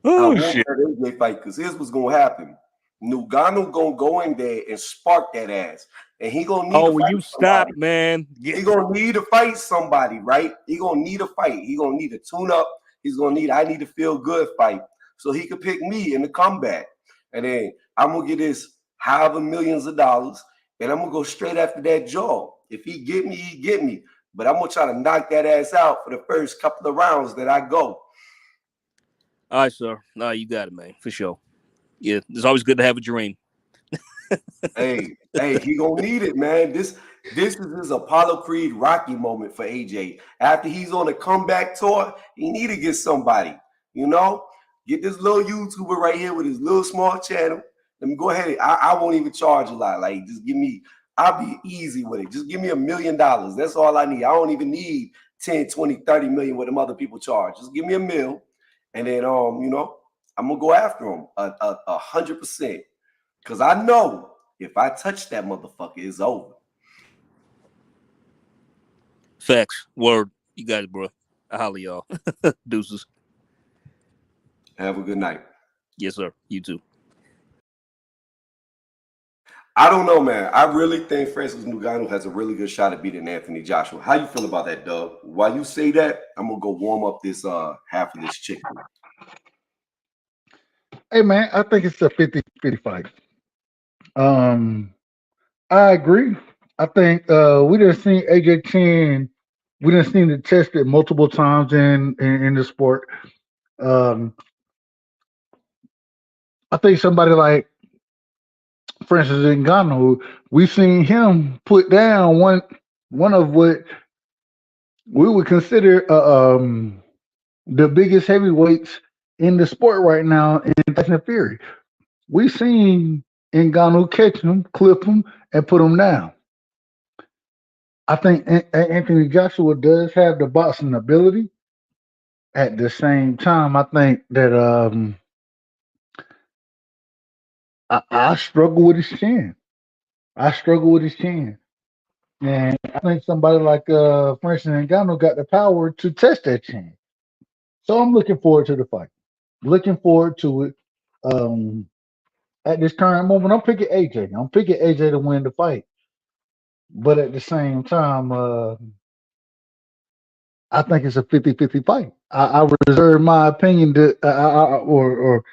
Oh, I want shit. That AJ fight because here's what's gonna happen. Ngannou gonna go in there and spark that ass, and he gonna need. Oh, will you stop, man? He gonna need to fight somebody, right? He gonna need a fight. He gonna need a tune-up. He's gonna need. I need to feel good fight, so he could pick me in the comeback, and then I'm gonna get this however millions of dollars, and I'm gonna go straight after that jaw. If he get me, he get me. But I'm gonna try to knock that ass out for the first couple of rounds that I go. All right, sir. No, you got it, man, for sure. Yeah, it's always good to have a dream. hey, he gonna need it, man. This is his Apollo Creed Rocky moment for AJ. After he's on a comeback tour, he need to get somebody, get this little YouTuber right here with his little small channel. Let me go ahead. I won't even charge a lot. Like, just give me, I'll be easy with it. Just give me $1 million. That's all I need. I don't even need 10, 20, 30 million what them other people charge. Just give me $1 million. And then, I'm gonna go after him 100%. Because I know if I touch that motherfucker, it's over. Facts. Word. You got it, bro. I holler y'all. Deuces. Have a good night. Yes, sir. You too. I don't know, man. I really think Francis Ngannou has a really good shot at beating Anthony Joshua. How you feel about that, Doug? While you say that, I'm gonna go warm up this half of this chicken. Hey, man, I think it's a 50-50 fight. I agree. I think we done seen AJ Chin. We done seen it tested multiple times in the sport. I think somebody like Francis Ngannou, we've seen him put down one of what we would consider the biggest heavyweights in the sport right now in Tyson Fury. We've seen Ngannou catch him, clip him, and put him down. I think Anthony Joshua does have the boxing ability. At the same time, I think that I struggle with his chin. And I think somebody like Francis Ngannou got the power to test that chin. So I'm looking forward to the fight. Looking forward to it. At this current moment, I'm picking AJ. I'm picking AJ to win the fight. But at the same time, I think it's a 50-50 fight. I reserve my opinion to, or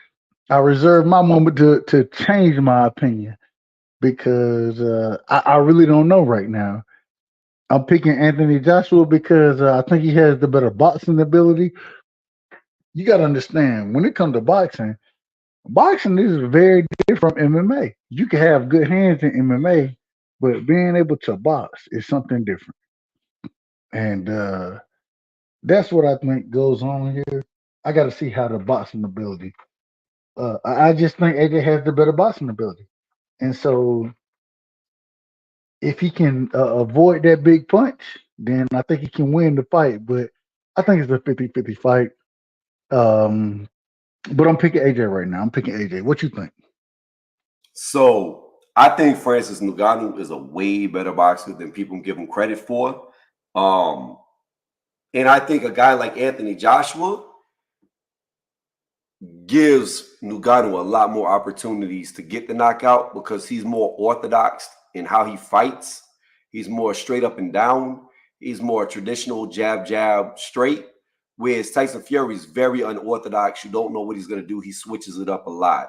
I reserve my moment to change my opinion because I really don't know right now. I'm picking Anthony Joshua because I think he has the better boxing ability. You got to understand, when it comes to boxing is very different from MMA. You can have good hands in MMA, but being able to box is something different. And that's what I think goes on here. I got to see how the boxing ability. I just think AJ has the better boxing ability. And so if he can avoid that big punch, then I think he can win the fight. But I think it's a 50-50 fight. But I'm picking AJ right now. I'm picking AJ. What you think? So I think Francis Ngannou is a way better boxer than people give him credit for. And I think a guy like Anthony Joshua gives Ngannou a lot more opportunities to get the knockout because he's more orthodox in how he fights. He's more straight up and down. He's more traditional jab, straight. Whereas Tyson Fury is very unorthodox. You don't know what he's going to do. He switches it up a lot.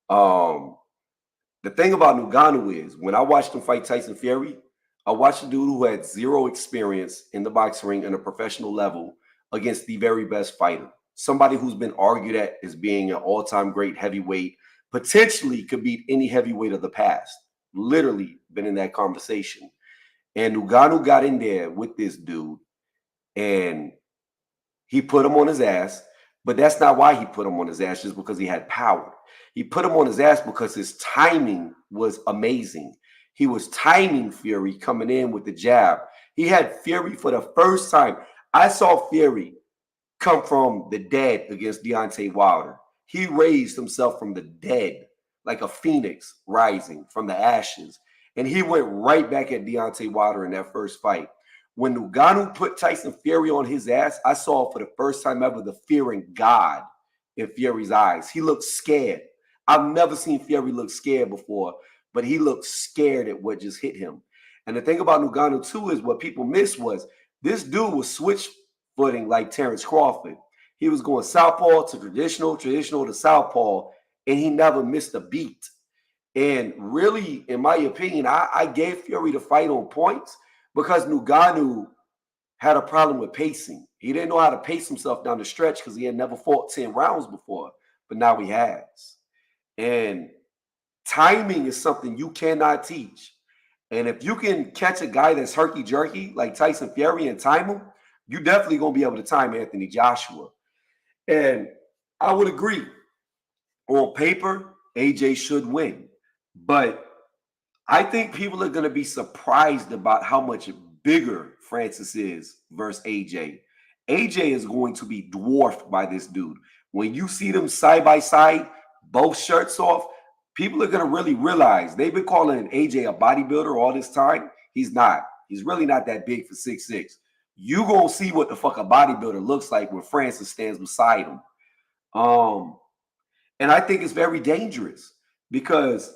The thing about Ngannou is when I watched him fight Tyson Fury, I watched a dude who had zero experience in the boxing ring on a professional level against the very best fighter. somebody who's been argued at as being an all-time great heavyweight, potentially could beat any heavyweight of the past. Literally been in that conversation. And Ngannou got in there with this dude, and he put him on his ass. But that's not why he put him on his ass, just because he had power. He put him on his ass because his timing was amazing. He was timing Fury coming in with the jab. He had Fury for the first time. I saw Fury come from the dead against Deontay Wilder. He raised himself from the dead like a phoenix rising from the ashes. And he went right back at Deontay Wilder in that first fight. When Ngannou put Tyson Fury on his ass, I saw for the first time ever the fear in God in Fury's eyes. He looked scared. I've never seen Fury look scared before, but he looked scared at what just hit him. And the thing about Ngannou too is what people missed was this dude was switch footing like Terrence Crawford. He was going southpaw to traditional to southpaw, and he never missed a beat. And really, in my opinion, I gave Fury the fight on points because Ngannou had a problem with pacing. He didn't know how to pace himself down the stretch because he had never fought 10 rounds before, but now he has. And timing is something you cannot teach. And if you can catch a guy that's herky-jerky like Tyson Fury and time him, you're definitely going to be able to time Anthony Joshua. And I would agree. On paper, AJ should win. But I think people are going to be surprised about how much bigger Francis is versus AJ. AJ is going to be dwarfed by this dude. When you see them side by side, both shirts off, people are going to really realize they've been calling AJ a bodybuilder all this time. He's not. He's really not that big for 6'6". You going to see what the fuck a bodybuilder looks like when Francis stands beside him. And I think it's very dangerous because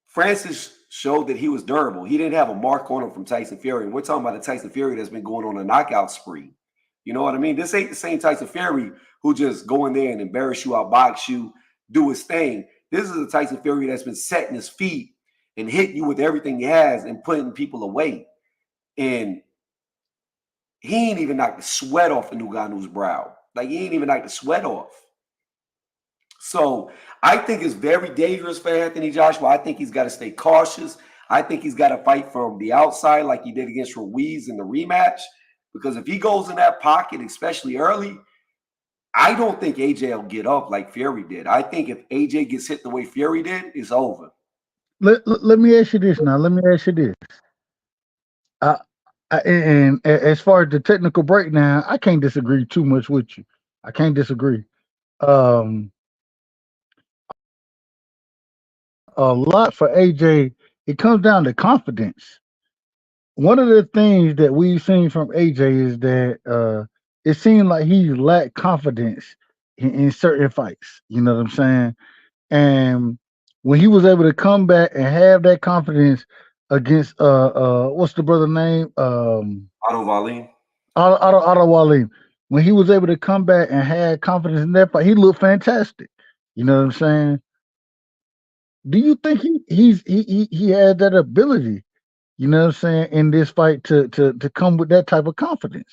Francis showed that he was durable. He didn't have a mark on him from Tyson Fury. And we're talking about a Tyson Fury that's been going on a knockout spree. You know what I mean? This ain't the same Tyson Fury who just go in there and embarrass you, outbox you, do his thing. This is a Tyson Fury that's been setting his feet and hitting you with everything he has and putting people away. And he ain't even knocked the sweat off of Ngannou's brow. Like, he ain't even knocked the sweat off. So I think it's very dangerous for Anthony Joshua. I think he's got to stay cautious. I think he's got to fight from the outside like he did against Ruiz in the rematch. Because if he goes in that pocket, especially early, I don't think AJ will get up like Fury did. I think if AJ gets hit the way Fury did, it's over. Let me ask you this now. Let me ask you this. And as far as the technical breakdown, I can't disagree too much with you. I can't disagree. A lot for AJ, it comes down to confidence. One of the things that we've seen from AJ is that it seemed like he lacked confidence in certain fights. You know what I'm saying? And when he was able to come back and have that confidence against what's the brother name? Otto Wallin. Otto Wallin. When he was able to come back and had confidence in that fight, he looked fantastic. You know what I'm saying? Do you think he has that ability, you know what I'm saying, in this fight to come with that type of confidence?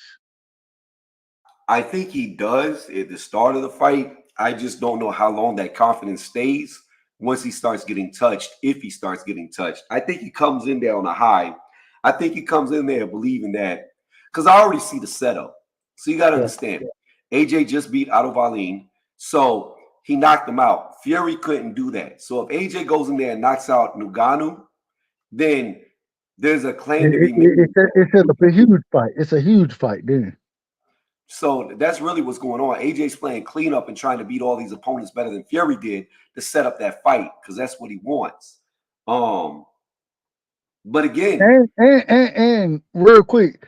I think he does at the start of the fight. I just don't know how long that confidence stays once he starts getting touched, if he starts getting touched. I think he comes in there on a high. I think he comes in there believing that, because I already see the setup. So you got to understand, AJ just beat Otto Wallin, so he knocked him out. Fury couldn't do that. So if AJ goes in there and knocks out Ngannou, then there's a claim to be made. It's a huge fight. It's a huge fight then. So that's really what's going on. AJ's playing cleanup and trying to beat all these opponents better than Fury did to set up that fight because that's what he wants. But again, and real quick,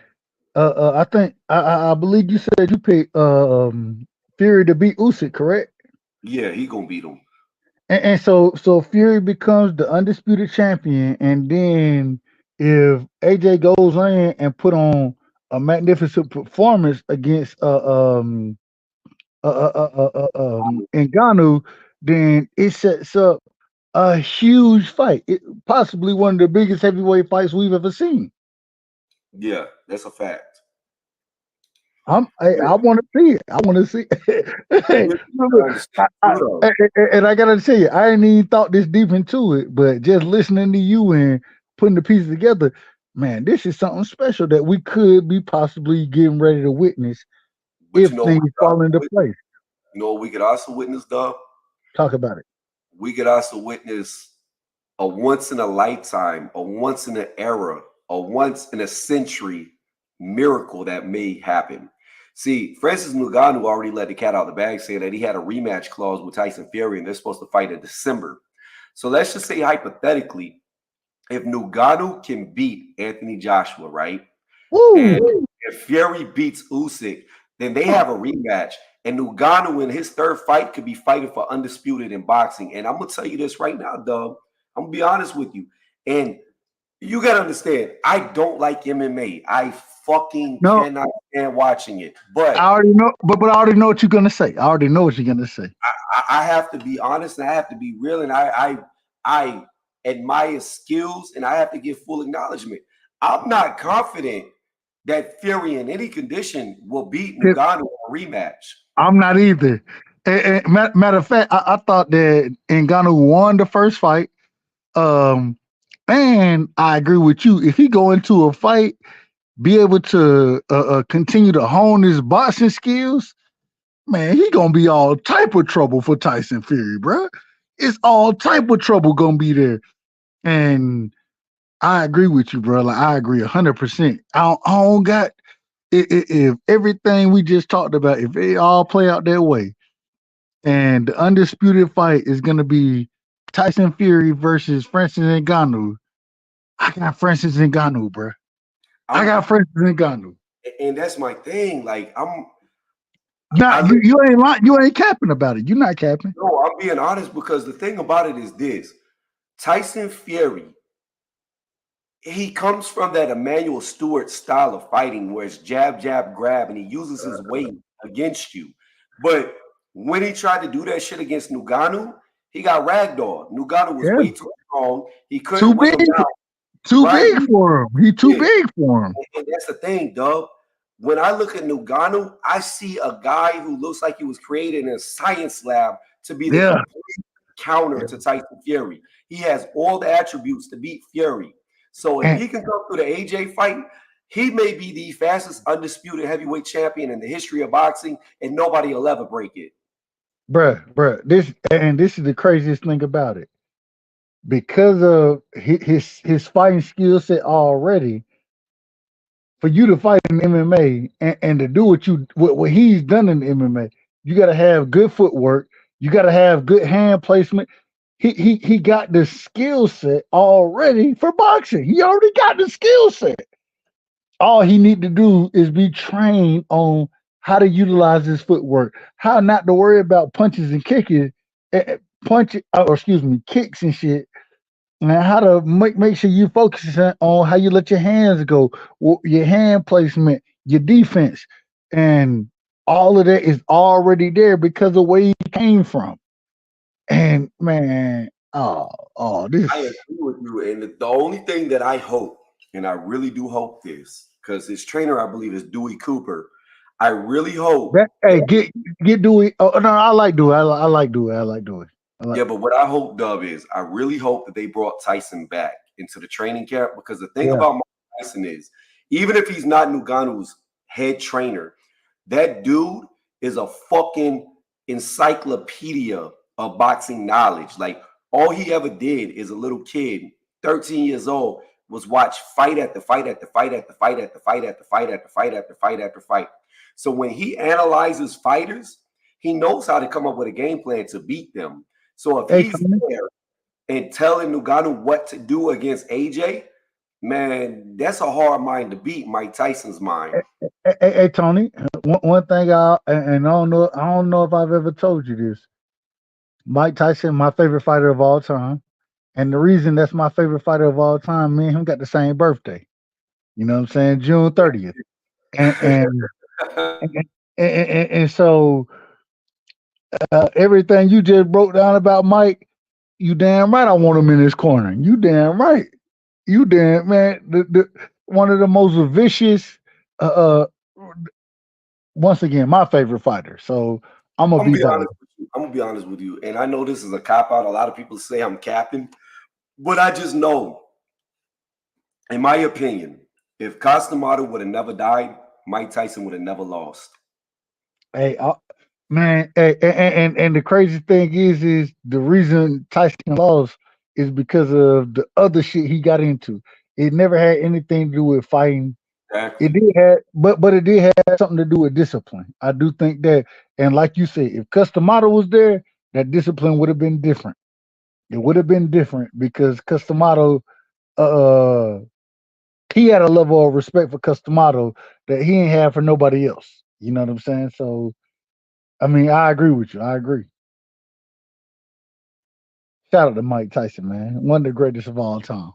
I think I believe you said you picked Fury to beat Usyk, correct? yeah, he gonna beat him. And so Fury becomes the undisputed champion, and then if AJ goes in and put on a magnificent performance against Ngannou, then it sets up a huge fight. Possibly one of the biggest heavyweight fights we've ever seen. Yeah, that's a fact. I want to see it. I want to see You it. gotta understand too, though. And I gotta tell you, I ain't even thought this deep into it, but just listening to you and putting the pieces together, man, this is something special that we could be possibly getting ready to witness But if you know, things fall into place. you know, what we could also witness, though. Talk about it. We could also witness a once in a lifetime, a once in an era, a once in a century miracle that may happen. See, Francis Ngannou already let the cat out of the bag, saying that he had a rematch clause with Tyson Fury, and they're supposed to fight in December. So let's just say hypothetically, if Ngannou can beat Anthony Joshua, right, and Woo! if Fury beats Usyk, then they have a rematch. And Ngannou in his third fight could be fighting for undisputed in boxing. And I'm gonna tell you this right now, Doug. I'm gonna be honest with you. And you gotta understand, I don't like MMA. I fucking No, cannot stand watching it. I But already know, but I already know what you're gonna say. I already know what you're gonna say. I have to be honest and I have to be real. And I admire his skills and I have to give full acknowledgement. I'm not confident that Fury in any condition will beat Ngannou in a rematch. I'm not either. Matter of fact, I thought that Ngannou won the first fight. Um, and I agree with you. If he go into a fight, be able to continue to hone his boxing skills, man, he gonna be all type of trouble for Tyson Fury, bro. It's all type of trouble gonna be there. And I agree with you, bro. Like I agree 100%. I don't got if everything we just talked about, if it all play out that way, and the undisputed fight is gonna be Tyson Fury versus Francis Ngannou. I got Francis Ngannou, bro. I I'm got Francis Ngannou. and that's my thing. Like I Not look, you ain't lying, you ain't capping about it. You're not capping. no, I'm being honest because the thing about it is this: Tyson Fury, he comes from that Emmanuel Stewart style of fighting where it's jab, jab, grab, and he uses his weight against you. But when he tried to do that shit against Ngannou, he got ragdolled. Ngannou was Yeah. way too strong. He Too couldn't weigh big. him down. Too Right? big for him. He too Yeah. big for him. And that's the thing, Dub. When I look at Ngannou, I see a guy who looks like he was created in a science lab to be the Yeah. complete counter to Tyson Fury. He has all the attributes to beat Fury. So if And he can come through the AJ fight, he may be the fastest undisputed heavyweight champion in the history of boxing, and nobody will ever break it. bruh, this is the craziest thing about it. Because of his fighting skill set already, for you to fight in MMA and to do what he's done in MMA, you got to have good footwork. You got to have good hand placement. He got the skill set already for boxing. He already got the skill set. All he need to do is be trained on how to utilize his footwork, how not to worry about punches and kicking, or excuse me, kicks and shit, and how to make sure you focus on how you let your hands go, your hand placement, your defense, and all of that is already there because of where he came from. And man, this. I agree with you. And the only thing that I hope, and I really do hope this, because his trainer, I believe, is Dewey Cooper. I really hope Hey, that get Dewey. Oh no, I like Dewey. I like Dewey. I like Dewey. I like. yeah, but what I hope, Dub, is I really hope that they brought Tyson back into the training camp because the thing Yeah. about Mike Tyson is, even if he's not Ngannou's head trainer, that dude is a fucking encyclopedia of boxing knowledge. Like all he ever did is a little kid, 13 years old, was watch fight after fight after fight after fight after fight after fight after fight after fight after fight. So when he analyzes fighters, he knows how to come up with a game plan to beat them. So if Hey, he's Tony. there and telling Ngannou what to do against AJ, man, that's a hard mind to beat, Mike Tyson's mind. Hey, Tony. One thing and I don't know if I've ever told you this. Mike Tyson, my favorite fighter of all time, and the reason that's my favorite fighter of all time, me and him got the same birthday. You know what I'm saying? June 30th, and and so everything you just broke down about Mike, you damn right. I want him in his corner. You damn right. You damn man. The one of the most vicious. Uh, uh once again my favorite fighter. So I'm gonna I'm gonna be be biased. honest with you. I'm gonna be honest with you, and I know this is a cop out. A lot of people say I'm capping, but I just know, in my opinion, if Costamato would have never died, Mike Tyson would have never lost. Hey, man, and the crazy thing is the reason Tyson lost is because of the other shit he got into. It never had anything to do with fighting. It Exactly. did have, but it did have something to do with discipline. I do think that, and like you said, if Customato was there, that discipline would have been different. It would have been different because Customato, uh, he had a level of respect for Customato that he ain't have for nobody else. You know what I'm saying? So, I mean, I agree with you. I agree. Shout out to Mike Tyson, man. One of the greatest of all time.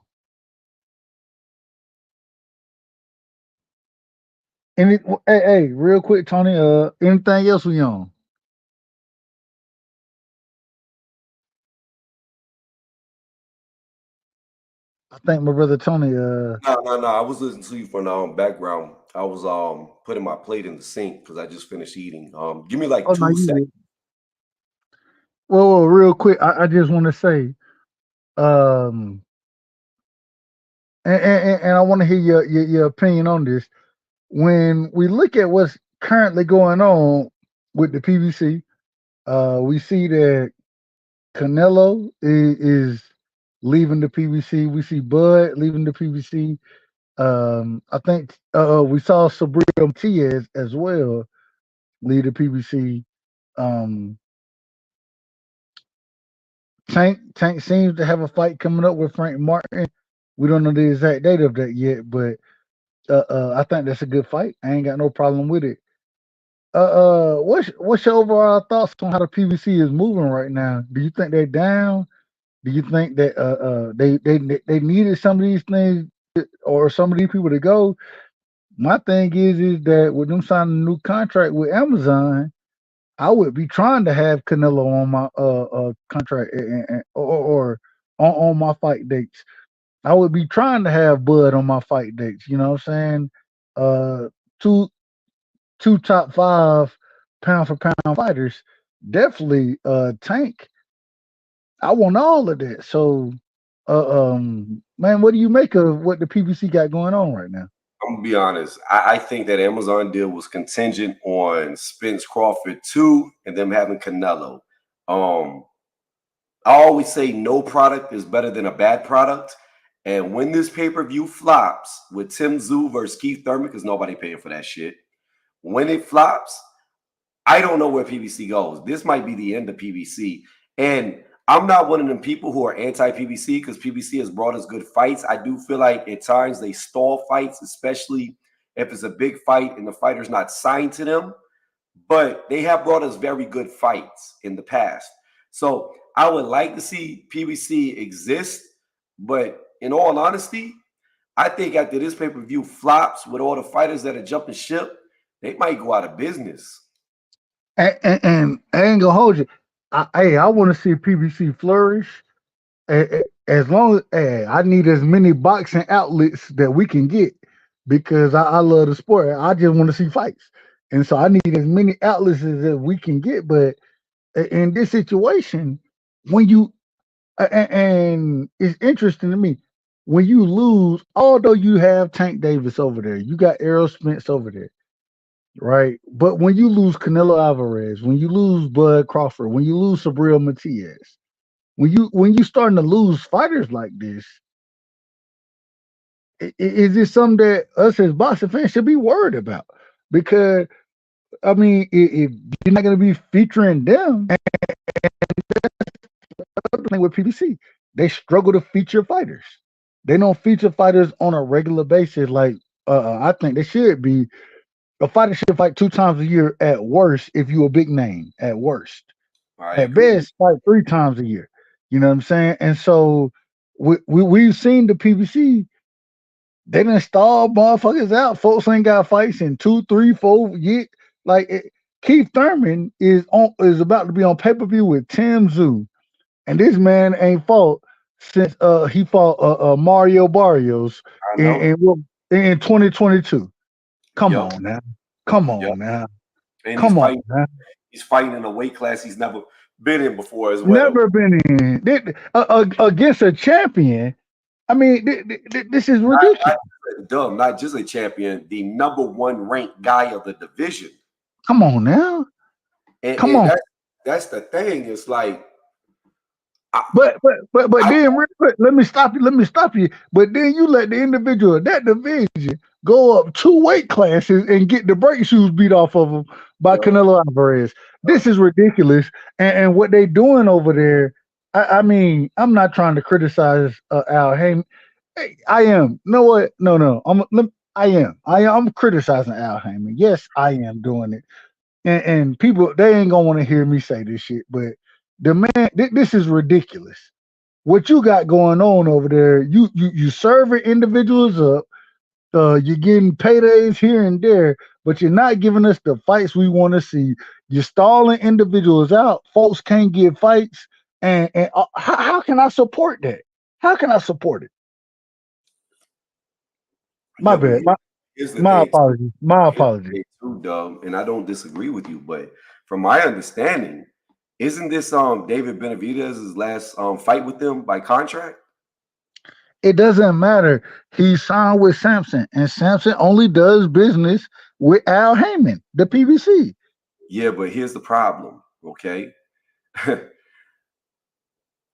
Hey, real quick, Tony. Anything else we on? I think my brother Tony. No. I was listening to you from the background. I was putting my plate in the sink because I just finished eating. Give me like Oh no, 2 seconds. you. Well, real quick. I just want to say, um, and I want to hear your opinion on this. When we look at what's currently going on with the PBC, we see that Canelo is leaving the PBC. We see Bud leaving the PBC. I think we saw Sabrina Matias as well lead the PBC. Um, Tank seems to have a fight coming up with Frank Martin. We don't know the exact date of that yet, but I think that's a good fight. I ain't got no problem with it. What's your overall thoughts on how the PBC is moving right now? Do you think they're down? Do you think that they needed some of these things or some of these people to go? My thing is that with them signing a new contract with Amazon, I would be trying to have Canelo on my contract or on my fight dates. I would be trying to have Bud on my fight dates. You know what I'm saying? Two top five pound for pound fighters. Definitely Tank. I want all of that. So man, what do you make of what the PBC got going on right now? I'm gonna be honest. I think that Amazon deal was contingent on Spence Crawford too, and them having Canelo. Um, I always say no product is better than a bad product. And when this pay-per-view flops with Tim Tszyu versus Keith Thurman, because nobody paying for that shit. When it flops, I don't know where PBC goes. This might be the end of PBC. And I'm not one of them people who are anti-PBC because PBC has brought us good fights. I do feel like at times they stall fights, especially if it's a big fight and the fighter's not signed to them. But they have brought us very good fights in the past. So I would like to see PBC exist. But in all honesty, I think after this pay-per-view flops with all the fighters that are jumping ship, they might go out of business. And I ain't gonna hold you. I want to see PBC flourish. As long as I need as many boxing outlets that we can get because I love the sport. I just want to see fights, and so I need as many outlets as that we can get. But in this situation, when you and it's interesting to me when you lose, although you have Tank Davis over there, you got Errol Spence over there, right? But when you lose Canelo Alvarez, when you lose Bud Crawford, when you lose Sabrina Matias, when you starting to lose fighters like this, is this something that us as boxing fans should be worried about? Because I mean, if you're not going to be featuring them, and the thing with PBC, they struggle to feature fighters. They don't feature fighters on a regular basis. Like I think they should be. A fighter should fight 2 times a year at worst if you a big name. At worst, I at agree. best, fight 3 times a year. You know what I'm saying? And so we've seen the PBC. They done stall motherfuckers out. Folks ain't got fights in 2, 3, 4 years. Like Keith Thurman is about to be on pay per view with Tim Tszyu, and this man ain't fought since he fought Mario Barrios I in know. in, in 2022. Come Yep. on now, come Yep. on now. And Come on, man. he's fighting in a weight class he's never been in before as well. Never been in against a champion. I mean, this is ridiculous. Not just a champion, the number one ranked guy of the division. Come on now. Come on. That's the thing. It's like, but then real quick, let me stop you. But then you let the individual of that division go up 2 weight classes and get the brake shoes beat off of them by Canelo Alvarez. This is ridiculous. And what they doing over there, I mean, I'm not trying to criticize Al Haymon. I am. No what? No. I'm criticizing Al Haymon. Yes, I am doing it. And people, they ain't gonna want to hear me say this shit, but the man, this is ridiculous. What you got going on over there? You serving individuals up. You're getting paydays here and there, but you're not giving us the fights we want to see. You're stalling individuals out. Folks can't get fights, and how can I support that? How can I support it? My bad. My apologies. My apologies. Too, Doug, and I don't disagree with you, but from my understanding, isn't this David Benavidez's last fight with them by contract? It doesn't matter. He signed with Samson, and Samson only does business with Al Haymon, the PBC. Yeah, but here's the problem, okay?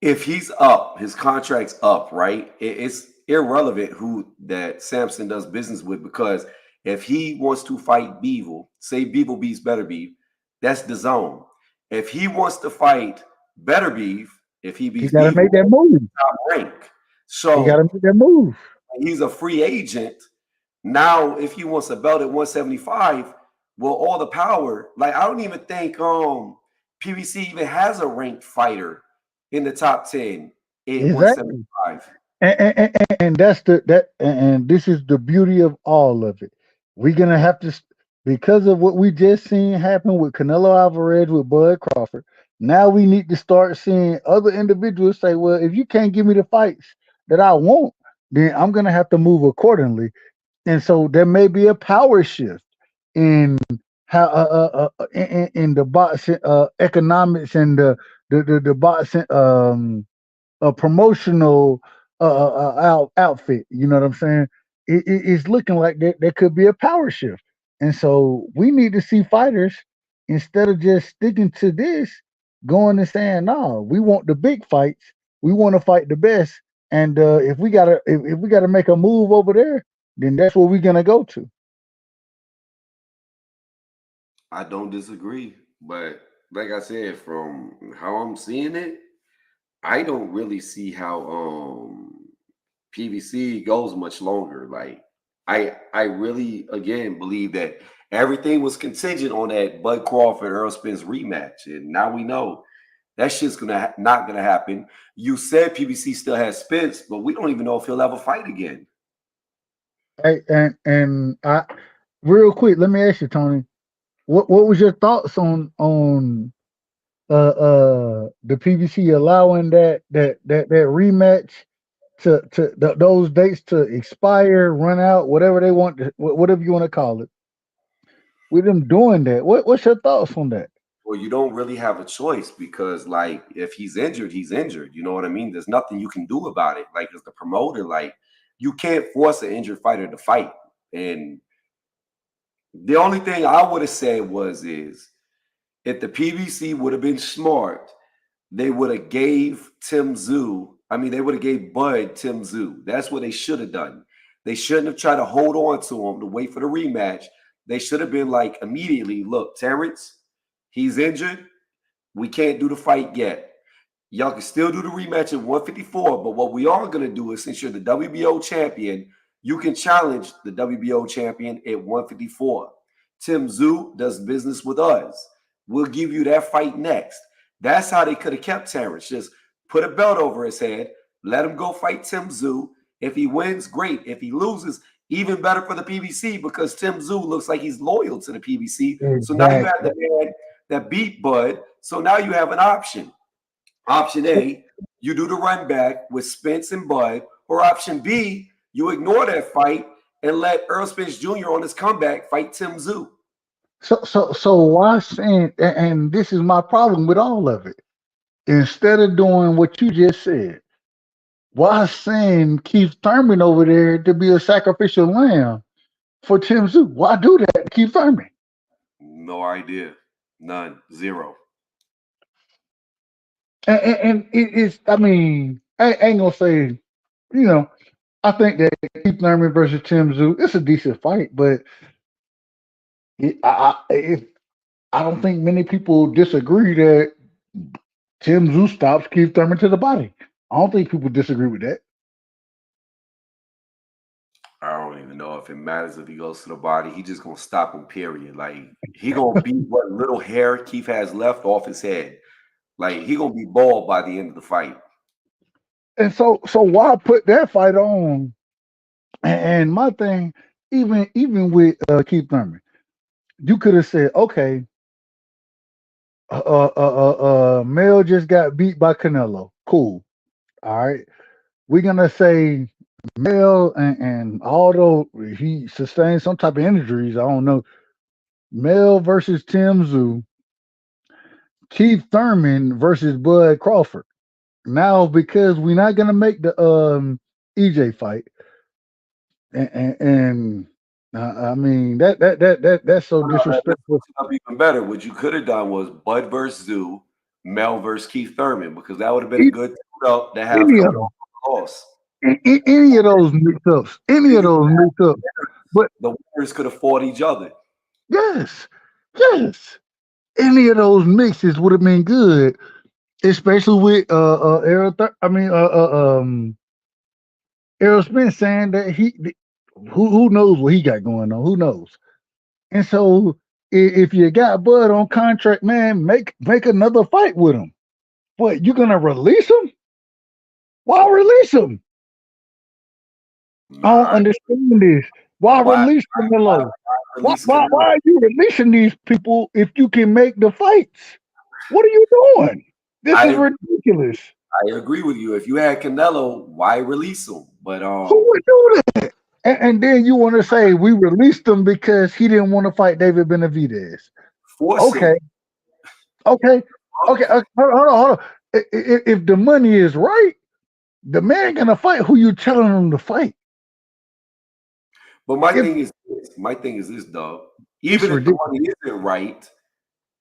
If he's up, his contract's up, right? It's irrelevant who that Samson does business with, because if he wants to fight Beevil, say Beevil beats Better Beef, that's the zone. If he wants to fight Better Beef, if he beats Beevil, make that move. Top rank. So you got to make that move. He's a free agent. Now, if he wants a belt at 175, well, all the power. Like, I don't even think PBC even has a ranked fighter in the top 10 in 175. And that's and this is the beauty of all of it. We're gonna have to, because of what we just seen happen with Canelo Alvarez with Bud Crawford. Now we need to start seeing other individuals say, "Well, if you can't give me the fights that I want, then I'm gonna have to move accordingly." And so there may be a power shift in how in the boxing economics and the boxing a promotional outfit. You know what I'm saying? It's looking like there could be a power shift, and so we need to see fighters, instead of just sticking to this, going and saying, "No, we want the big fights. We want to fight the best." And if we gotta make a move over there, then that's what we're gonna go to. I don't disagree, but like I said, from how I'm seeing it, I don't really see how PBC goes much longer. Like, I really, again, believe that everything was contingent on that Bud Crawford Earl Spence rematch, and now we know that shit's not gonna happen. You said PBC still has Spence, but we don't even know if he'll ever fight again. Hey, and I, real quick, let me ask you, Tony, what was your thoughts on the PBC allowing that rematch to those dates to expire, run out, whatever they want, whatever you want to call it, with them doing that? What's your thoughts on that? Well, you don't really have a choice, because, like, if he's injured, he's injured. You know what I mean? There's nothing you can do about it. Like, as the promoter, like, you can't force an injured fighter to fight. And the only thing I would have said is if the PBC would have been smart, they would have gave they would have gave Bud Tim Tszyu. That's what they should have done. They shouldn't have tried to hold on to him to wait for the rematch. They should have been like, immediately, look, Terrence, he's injured. We can't do the fight yet. Y'all can still do the rematch at 154, but what we are going to do is, since you're the WBO champion, you can challenge the WBO champion at 154. Tim Tszyu does business with us. We'll give you that fight next. That's how they could have kept Terrence. Just put a belt over his head, let him go fight Tim Tszyu. If he wins, great. If he loses, even better for the PBC, because Tim Tszyu looks like he's loyal to the PBC. Exactly. So now you have the man that beat Bud. So now you have an option. Option A, you do the run back with Spence and Bud, or option B, you ignore that fight and let Earl Spence Jr. on his comeback fight Tim Tszyu. So why saying? And this is my problem with all of it. Instead of doing what you just said, why send Keith Thurman over there to be a sacrificial lamb for Tim Zoo? Why do that to Keith Thurman? No idea. None. Zero. And it's, I mean, I ain't gonna say, you know, I think that Keith Thurman versus Tim Zoo, it's a decent fight, but I don't think many people disagree that Tim Zoo stops Keith Thurman to the body. I don't think people disagree with that. I don't even know if it matters if he goes to the body. He just gonna stop him. Period. Like he gonna beat what little hair Keith has left off his head. Like he gonna be bald by the end of the fight. And so why put that fight on? And my thing, even with Keith Thurman, you could have said, okay, Mel just got beat by Canelo. Cool. All right. We're gonna say Mel, and although he sustained some type of injuries, I don't know. Mel versus Tim Zoo, Keith Thurman versus Bud Crawford. Now, because we're not gonna make the EJ fight, and I mean that's so Let's disrespectful. switch it up even better. What you could have done was Bud versus Zoo, Mel versus Keith Thurman, because that would have been a A- good up to have Any coming of them, off the loss. any of those mix-ups, any of those mix-ups. But The winners could have fought each other. yes, yes, any of those mixes would have been good, especially with Errol Spence saying that who knows what he got going on, who knows. And so if you got Bud on contract, man, make another fight with him. What, you gonna release him? Why release him? I don't Nah, understand this. Why why, release why Canelo? Why, release why, Canelo? why are you releasing these people if you can make the fights? What are you doing? This is I ridiculous. I agree with you. If you had Canelo, why release him? But Who would do that? And then you want to say we released him because he didn't want to fight David Benavidez. force Okay, him. okay, okay. Hold on. If the money is right, the man gonna fight who you telling him to fight. But my If thing is this. My thing is this, dog. it's Even if the ridiculous, money isn't right,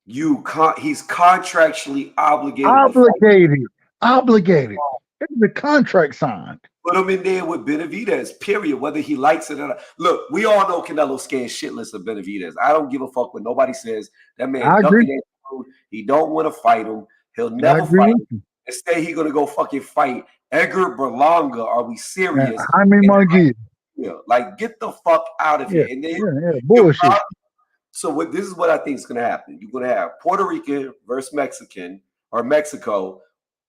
he's contractually obligated to fight. obligated. It's the contract signed. Put him in there with Benavidez, period, whether he likes it or not. Look, we all know Canelo scared shitless of Benavidez. I don't give a fuck what nobody says. That man I agree. ducking that dude. He don't want to fight him. He'll I never agree fight with him. you. Instead, he gonna go fucking fight Edgar Berlanga. Are we serious? Jaime And Munguia. like, get the fuck out of Yeah, here. And then yeah. you're Bullshit. so what this is what I think is gonna happen. You're gonna have Puerto Rican versus Mexican or Mexico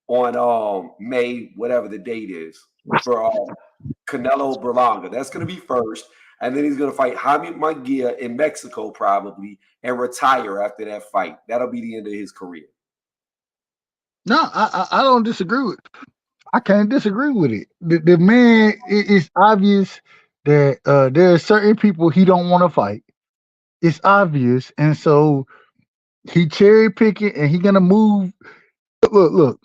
on May, whatever the date is, for Canelo Berlanga. That's gonna be first. And then he's gonna fight Jaime Munguia in Mexico probably and retire after that fight. That'll be the end of his career. No, I don't disagree with. I can't disagree with it. The man, it's obvious that there are certain people he don't want to fight. It's obvious, and so he cherry picking, and he gonna move. Look.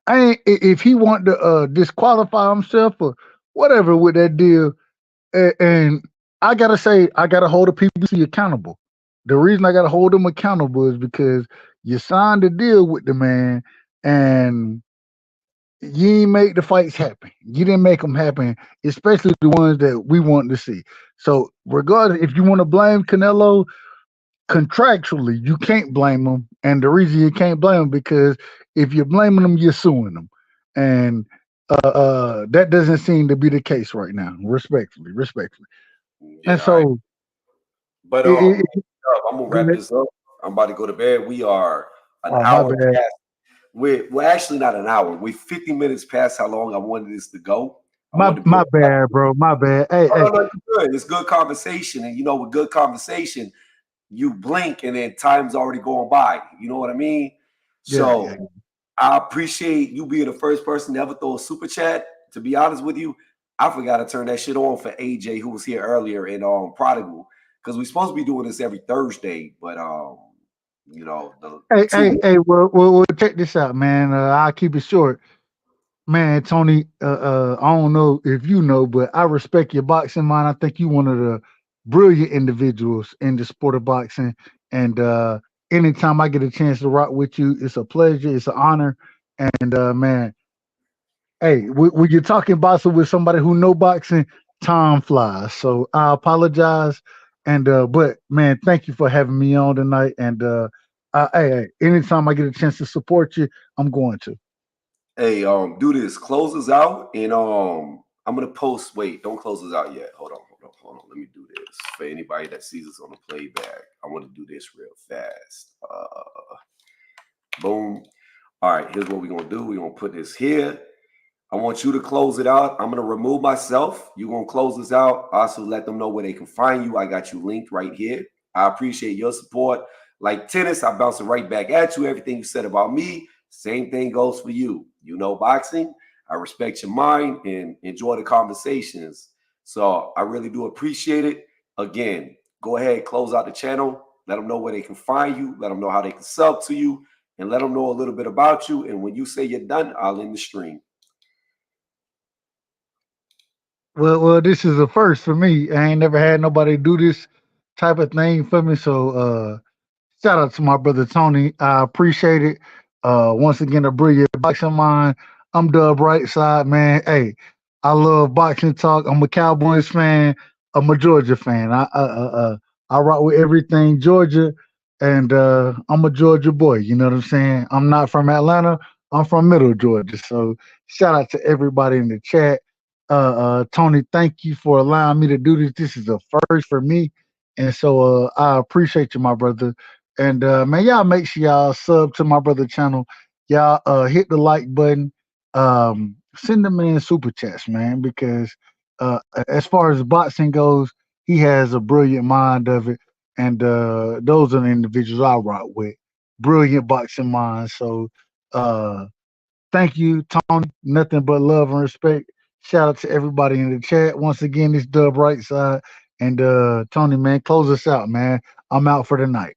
I ain't, if he want to disqualify himself or whatever with that deal, and I gotta say, I gotta hold the PBC accountable. The reason I gotta hold them accountable is because you signed a deal with the man, and you ain't make the fights happen. You didn't make them happen, especially the ones that we want to see. So, regardless, if you want to blame Canelo, contractually, you can't blame him. And the reason you can't blame him because if you're blaming him, you're suing him. And that doesn't seem to be the case right now, respectfully. And Yeah, all right. so, But it, I'm gonna wrap this up. I'm about to go to bed. We are an oh, my hour bad. past. We're actually not an hour. We're 50 minutes past how long I wanted this to go. I wanted to be My bad, bro. My bad. Hey, no, hey. no, no, it's good. It's good conversation. And with good conversation, you blink and then time's already going by. You know what I mean? Yeah. So I appreciate you being the first person to ever throw a super chat. To be honest with you, I forgot to turn that shit on for AJ, who was here earlier in Prodigal. because we're supposed to be doing this every Thursday, but the Hey, two. well, check this out, man. I'll keep it short. Man, Tony, I don't know if you know, but I respect your boxing mind. I think you one of the brilliant individuals in the sport of boxing. And anytime I get a chance to rock with you, it's a pleasure, it's an honor. And man, hey, when you're talking boxing with somebody who know boxing, time flies. So I apologize. And but man, thank you for having me on tonight. And anytime I get a chance to support you, I'm going to. Hey, do this. Close us out, and I'm gonna post. Wait, don't close us out yet. Hold on. Let me do this for anybody that sees us on the playback. I want to do this real fast. Boom. All right, here's what we're gonna do. We're gonna put this here. I want you to close it out. I'm gonna remove myself. You're gonna close this out. Also, let them know where they can find you. I got you linked right here. I appreciate your support. Like tennis, I bounce it right back at you. Everything you said about me, same thing goes for you. You know boxing. I respect your mind and enjoy the conversations. So I really do appreciate it. Again, go ahead, close out the channel. Let them know where they can find you. Let them know how they can sub to you, and let them know a little bit about you. And when you say you're done, I'll end the stream. Well, this is a first for me. I ain't never had nobody do this type of thing for me. So shout out to my brother Tony. I appreciate it. Once again, a brilliant boxing mind. I'm Dub Right Side, man. Hey, I love boxing talk. I'm a Cowboys fan. I'm a Georgia fan. I rock with everything Georgia, and I'm a Georgia boy. You know what I'm saying? I'm not from Atlanta. I'm from Middle Georgia. So shout out to everybody in the chat. Tony, thank you for allowing me to do this. This is a first for me, and so I appreciate you, my brother. And man, y'all make sure y'all sub to my brother channel. Y'all hit the like button. Send the man super chats, man, because as far as boxing goes, he has a brilliant mind of it. And those are the individuals I rock with. Brilliant boxing mind. So thank you, Tony. Nothing but love and respect. Shout out to everybody in the chat. Once again, it's Dub Right Side. And Tony, man, close us out, man. I'm out for the night.